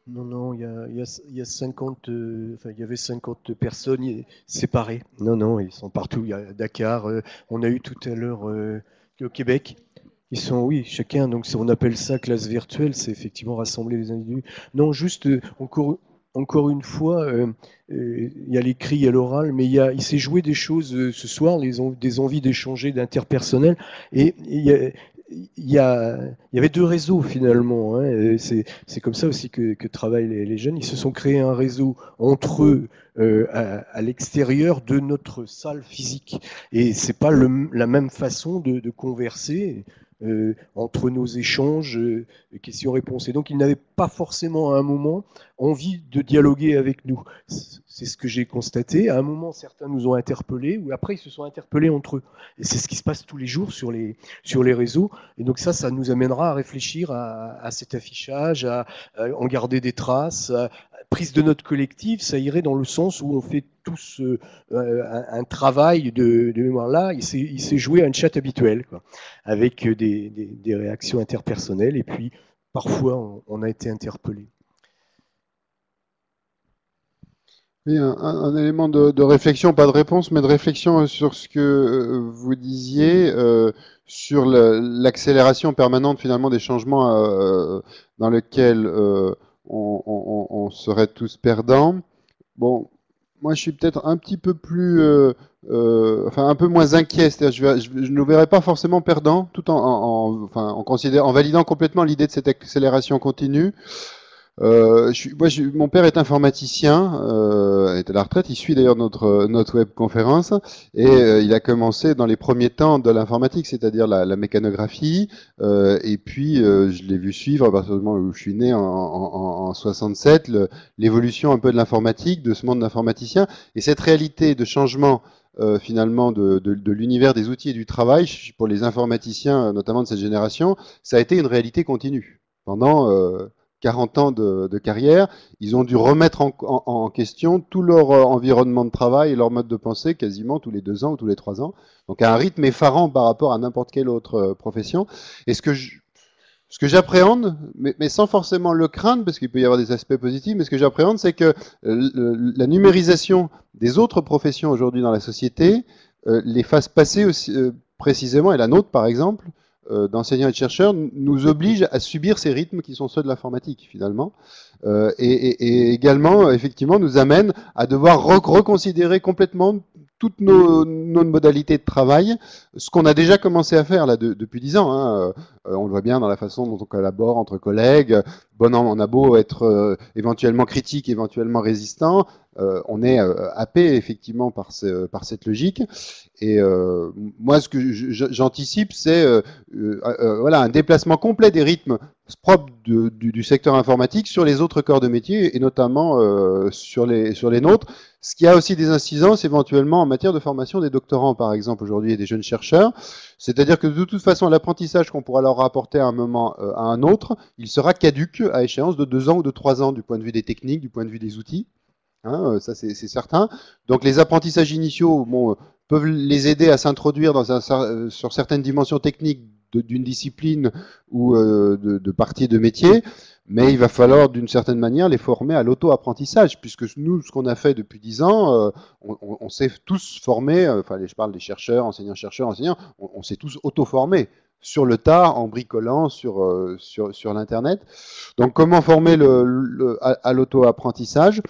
Non, il y a 50, enfin, il y avait 50 personnes séparées. Non, ils sont partout. Il y a Dakar. On a eu tout à l'heure au Québec. Ils sont, oui, chacun. Donc, on appelle ça classe virtuelle. C'est effectivement rassembler les individus. Non, juste encore une fois, il y a l'écrit, il y a l'oral, mais il s'est joué des choses ce soir, des envies d'échanger, d'interpersonnel. Et il y avait deux réseaux finalement. Hein. C'est comme ça aussi que travaillent les jeunes. Ils se sont créés un réseau entre eux à l'extérieur de notre salle physique. Et c'est pas la même façon de converser entre nos échanges, questions-réponses. Et donc ils n'avaient pas forcément à un moment envie de dialoguer avec nous. C'est ce que j'ai constaté. À un moment, certains nous ont interpellés, ou après ils se sont interpellés entre eux. Et c'est ce qui se passe tous les jours sur les réseaux. Et donc ça nous amènera à réfléchir à cet affichage, à en garder des traces, à prise de notes collectives. Ça irait dans le sens où on fait tous un travail de mémoire. Là, il s'est joué à un chat habituel, quoi, avec des réactions interpersonnelles. Et puis, parfois, on a été interpellé. Oui, un élément de réflexion, pas de réponse, mais de réflexion sur ce que vous disiez, sur l'accélération permanente finalement des changements dans lesquels on serait tous perdants. Bon, moi je suis peut-être un petit peu plus, enfin un peu moins inquiet, c'est-à-dire je ne nous verrais pas forcément perdants, tout en validant complètement l'idée de cette accélération continue. Mon père est informaticien, est à la retraite. Il suit d'ailleurs notre webconférence et il a commencé dans les premiers temps de l'informatique, c'est-à-dire la mécanographie. Et puis je l'ai vu suivre à partir du moment où je suis né en 67 l'évolution un peu de l'informatique, de ce monde d'informaticien et cette réalité de changement. Finalement de l'univers des outils et du travail pour les informaticiens, notamment de cette génération, ça a été une réalité continue. Pendant 40 ans de carrière, ils ont dû remettre en question tout leur environnement de travail et leur mode de pensée quasiment tous les 2 ans ou tous les 3 ans. Donc à un rythme effarant par rapport à n'importe quelle autre profession. Et ce que j'appréhende, mais sans forcément le craindre, parce qu'il peut y avoir des aspects positifs, mais ce que j'appréhende, c'est que la numérisation des autres professions aujourd'hui dans la société les fasse passer aussi, précisément, et la nôtre par exemple, d'enseignants et de chercheurs, nous oblige à subir ces rythmes qui sont ceux de l'informatique finalement, et également effectivement nous amène à devoir reconsidérer complètement toutes nos modalités de travail, ce qu'on a déjà commencé à faire là depuis 10 ans. Hein. On le voit bien dans la façon dont on collabore entre collègues. Bon, on a beau être éventuellement critique, éventuellement résistant, on est happé effectivement par cette logique. Et moi, ce que j'anticipe, c'est voilà, un déplacement complet des rythmes propres du secteur informatique sur les autres corps de métier, et notamment sur les nôtres. Ce qui a aussi des incidences éventuellement en matière de formation des doctorants, par exemple, aujourd'hui, et des jeunes chercheurs. C'est-à-dire que de toute façon, l'apprentissage qu'on pourra leur apporter à un moment à un autre, il sera caduc à échéance de 2 ans ou de 3 ans, du point de vue des techniques, du point de vue des outils. Hein, ça, c'est certain. Donc les apprentissages initiaux peuvent les aider à s'introduire sur certaines dimensions techniques d'une discipline ou de partie de métier, mais il va falloir d'une certaine manière les former à l'auto-apprentissage, puisque nous, ce qu'on a fait depuis 10 ans, on s'est tous formés, enfin je parle des chercheurs, enseignants, on s'est tous auto-formés sur le tard, en bricolant sur l'Internet. Donc comment former à l'auto-apprentissage?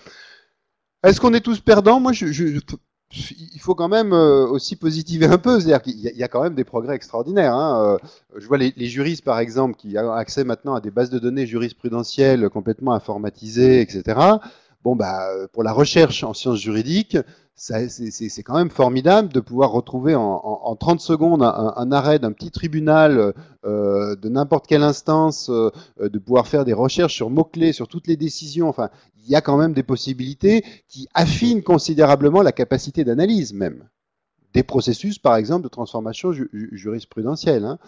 Est-ce qu'on est tous perdants? Moi, il faut quand même aussi positiver un peu, c'est-à-dire qu'il y a quand même des progrès extraordinaires. Hein. Je vois les juristes, par exemple, qui ont accès maintenant à des bases de données jurisprudentielles complètement informatisées, etc. Bon, bah, pour la recherche en sciences juridiques, c'est quand même formidable de pouvoir retrouver en 30 secondes un arrêt d'un petit tribunal de n'importe quelle instance, de pouvoir faire des recherches sur mots-clés, sur toutes les décisions. Enfin, il y a quand même des possibilités qui affinent considérablement la capacité d'analyse même des processus, par exemple, de transformation jurisprudentielle. Hein.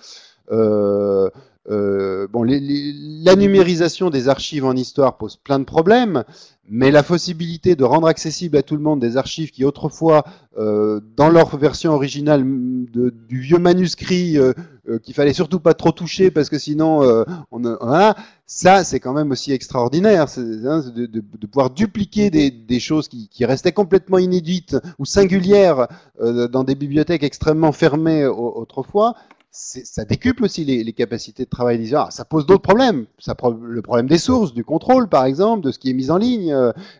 Bon, la numérisation des archives en histoire pose plein de problèmes, mais la possibilité de rendre accessible à tout le monde des archives qui autrefois, dans leur version originale du vieux manuscrit, qu'il fallait surtout pas trop toucher parce que sinon, voilà, ça c'est quand même aussi extraordinaire, de pouvoir dupliquer des choses qui restaient complètement inédites ou singulières dans des bibliothèques extrêmement fermées autrefois. Ça décuple aussi les capacités de travail. Ça pose d'autres problèmes. Le problème des sources, du contrôle, par exemple, de ce qui est mis en ligne,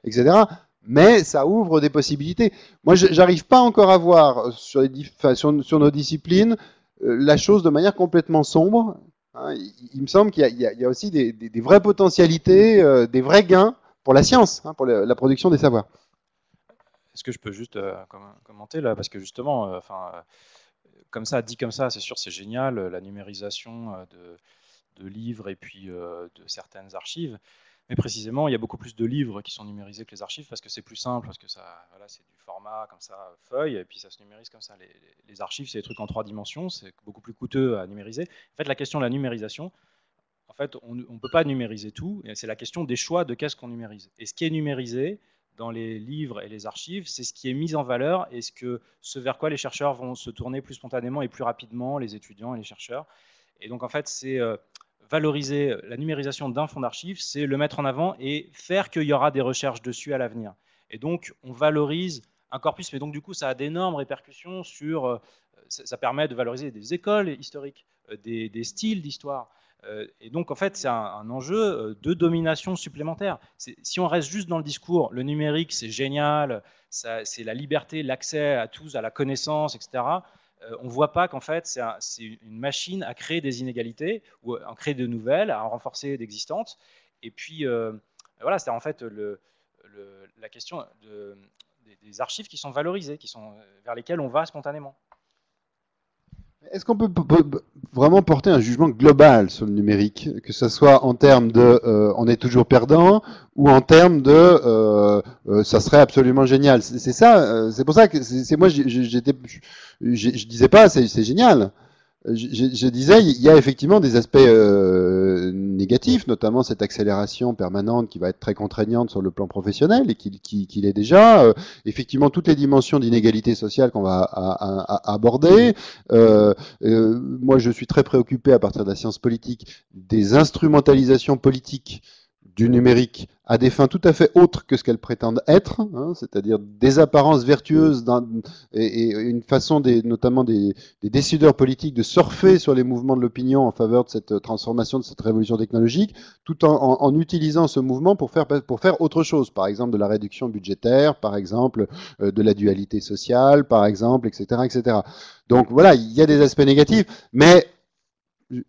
etc. Mais ça ouvre des possibilités. Moi, j'arrive pas encore à voir sur nos disciplines la chose de manière complètement sombre. Hein. Il me semble qu'il y a aussi des vraies potentialités, des vrais gains pour la science, hein, pour la production des savoirs. Est-ce que je peux juste commenter là, parce que justement, comme ça, dit comme ça, c'est sûr, c'est génial, la numérisation de livres et puis de certaines archives. Mais précisément, il y a beaucoup plus de livres qui sont numérisés que les archives parce que c'est plus simple, parce que voilà, c'est du format comme ça, feuille, et puis ça se numérise comme ça. Les archives, c'est des trucs en 3 dimensions, c'est beaucoup plus coûteux à numériser. En fait, la question de la numérisation, en fait, on ne peut pas numériser tout, et c'est la question des choix de qu'est-ce qu'on numérise. Et ce qui est numérisé dans les livres et les archives, c'est ce qui est mis en valeur et ce vers quoi les chercheurs vont se tourner plus spontanément et plus rapidement, les étudiants et les chercheurs. Et donc, en fait, c'est valoriser la numérisation d'un fonds d'archives, c'est le mettre en avant et faire qu'il y aura des recherches dessus à l'avenir. Et donc, on valorise un corpus, mais donc, du coup, ça a d'énormes répercussions sur... ça permet de valoriser des écoles historiques, des styles d'histoire. Et donc, en fait, c'est un enjeu de domination supplémentaire. Si on reste juste dans le discours, le numérique, c'est génial, c'est la liberté, l'accès à tous, à la connaissance, etc., on ne voit pas qu'en fait, c'est une machine à créer des inégalités, ou à en créer de nouvelles, à en renforcer d'existantes. Et puis, voilà, c'est en fait la question des archives qui sont valorisées, vers lesquelles on va spontanément. Est-ce qu'on peut vraiment porter un jugement global sur le numérique, que ce soit en termes de on est toujours perdant ou en termes de ça serait absolument génial? C'est ça, c'est pour ça que moi je disais pas c'est génial. Je disais, il y a effectivement des aspects négatifs, notamment cette accélération permanente qui va être très contraignante sur le plan professionnel et qui l'est déjà. Effectivement, toutes les dimensions d'inégalité sociale qu'on va aborder. Moi, je suis très préoccupé à partir de la science politique des instrumentalisations politiques du numérique à des fins tout à fait autres que ce qu'elles prétendent être, hein, c'est-à-dire des apparences vertueuses et une façon notamment des décideurs politiques de surfer sur les mouvements de l'opinion en faveur de cette transformation, de cette révolution technologique, tout en utilisant ce mouvement pour faire autre chose, par exemple de la réduction budgétaire, par exemple de la dualité sociale, par exemple, etc., etc. Donc voilà, il y a des aspects négatifs, mais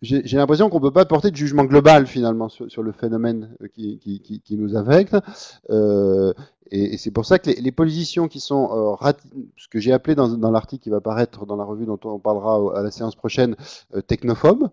j'ai l'impression qu'on ne peut pas porter de jugement global finalement sur le phénomène qui nous affecte. Et c'est pour ça que les positions qui sont, ce que j'ai appelé dans l'article qui va paraître dans la revue dont on parlera à la séance prochaine, technophobes,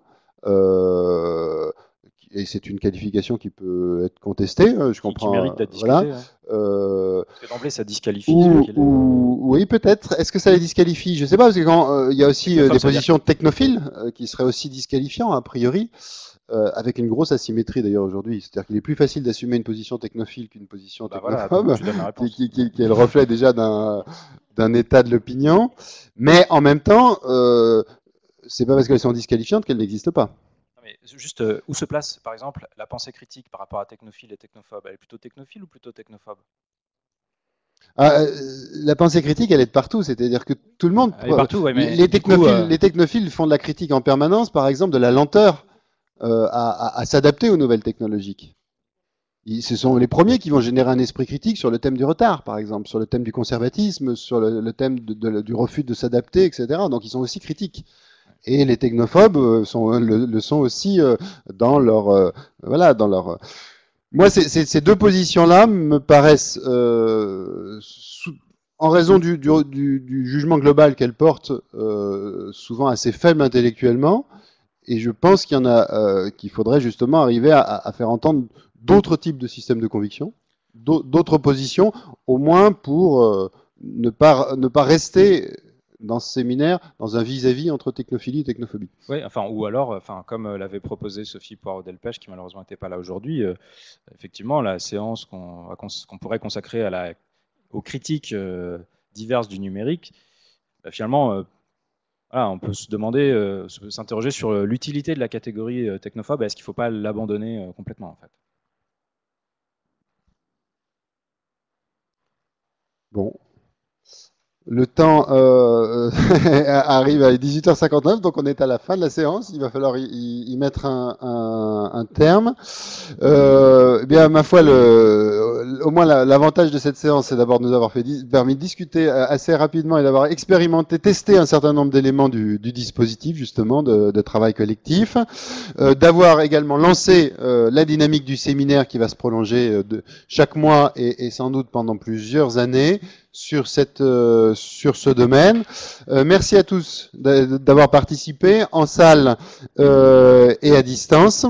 et c'est une qualification qui peut être contestée, je comprends. Qui mérite d'être discutée. Voilà. Parce que d'emblée, ça disqualifie. Oui, peut-être. Est-ce que ça les disqualifie? Je ne sais pas, parce que quand il y a aussi des positions technophiles qui seraient aussi disqualifiants, a priori, avec une grosse asymétrie d'ailleurs aujourd'hui. C'est-à-dire qu'il est plus facile d'assumer une position technophile qu'une position technophobe, qui est le reflet déjà d'un état de l'opinion. Mais en même temps, c'est pas parce qu'elles sont disqualifiantes qu'elles n'existent pas. Mais juste, où se place, par exemple, la pensée critique par rapport à technophile et technophobe? Elle est plutôt technophile ou plutôt technophobe? La pensée critique, elle est de partout. C'est-à-dire que tout le monde... Elle est partout, ouais, mais les technophiles font de la critique en permanence, par exemple, de la lenteur à s'adapter aux nouvelles technologiques. Ce sont les premiers qui vont générer un esprit critique sur le thème du retard, par exemple, sur le thème du conservatisme, sur le thème du refus de s'adapter, etc. Donc ils sont aussi critiques. Et les technophobes le sont aussi dans leur... Moi, ces deux positions-là me paraissent, en raison du jugement global qu'elles portent, souvent assez faibles intellectuellement. Et je pense qu'il y en a qu'il faudrait justement arriver à faire entendre d'autres types de systèmes de conviction, d'autres positions, au moins pour ne pas rester dans ce séminaire, dans un vis-à-vis entre technophilie et technophobie. Oui, ou alors, comme l'avait proposé Sophie Poirot-Delpech, qui malheureusement n'était pas là aujourd'hui, effectivement, la séance qu'on pourrait consacrer aux critiques diverses du numérique, finalement, voilà, on peut se demander, s'interroger sur l'utilité de la catégorie technophobe. Est-ce qu'il ne faut pas l'abandonner complètement, en fait? Bon. Le temps arrive à 18h59, donc on est à la fin de la séance. Il va falloir y mettre un terme. Bien, ma foi, au moins l'avantage de cette séance, c'est d'abord de nous avoir permis de discuter assez rapidement et d'avoir expérimenté, testé un certain nombre d'éléments du dispositif, justement, de travail collectif. D'avoir également lancé la dynamique du séminaire qui va se prolonger chaque mois et sans doute pendant plusieurs années sur ce domaine. Merci à tous d'avoir participé en salle et à distance.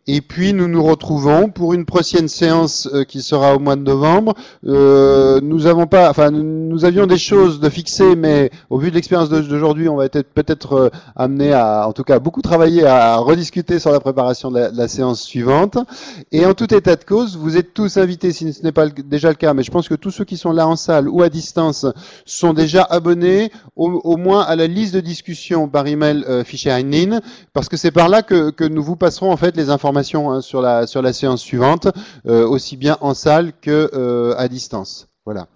Et puis nous nous retrouvons pour une prochaine séance qui sera au mois de novembre. Nous avions des choses de fixer, mais au vu de l'expérience d'aujourd'hui, on va être peut-être amené à, en tout cas, beaucoup travailler à rediscuter sur la préparation de la séance suivante. Et en tout état de cause, vous êtes tous invités, si ce n'est pas déjà le cas, mais je pense que tous ceux qui sont là en salle ou à distance sont déjà abonnés au moins à la liste de discussion par email fichier Heinlein, parce que c'est par là que nous vous passerons en fait les informations sur la séance suivante, aussi bien en salle que à distance. Voilà.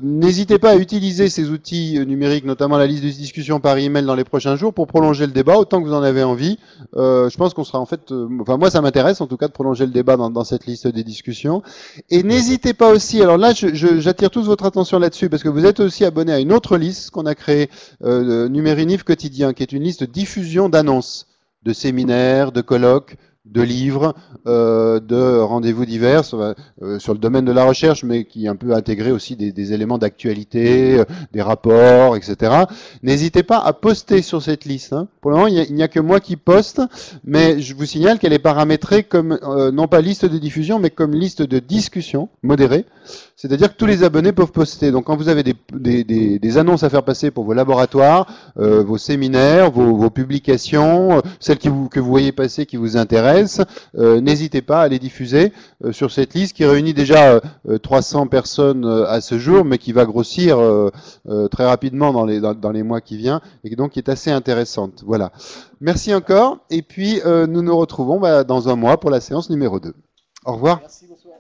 N'hésitez pas à utiliser ces outils numériques, notamment la liste de discussion par email dans les prochains jours pour prolonger le débat autant que vous en avez envie. Je pense qu'on sera en fait, moi ça m'intéresse en tout cas de prolonger le débat dans cette liste des discussions. Et n'hésitez pas aussi, alors là j'attire tous votre attention là-dessus parce que vous êtes aussi abonné à une autre liste qu'on a créée, Numérinif quotidien, qui est une liste de diffusion d'annonces, de séminaires, de colloques, de livres, de rendez-vous divers sur le domaine de la recherche, mais qui un peu intégré aussi des éléments d'actualité, des rapports, etc. N'hésitez pas à poster sur cette liste. Hein. Pour le moment, il n'y a que moi qui poste, mais je vous signale qu'elle est paramétrée comme, non pas liste de diffusion, mais comme liste de discussion modérée. C'est-à-dire que tous les abonnés peuvent poster. Donc quand vous avez des annonces à faire passer pour vos laboratoires, vos séminaires, vos publications, celles que vous voyez passer qui vous intéressent, n'hésitez pas à les diffuser sur cette liste qui réunit déjà 300 personnes à ce jour, mais qui va grossir très rapidement dans les mois qui viennent, et donc qui est assez intéressante. Voilà. Merci encore, et puis nous nous retrouvons dans un mois pour la séance numéro 2. Au revoir. Merci, bonsoir.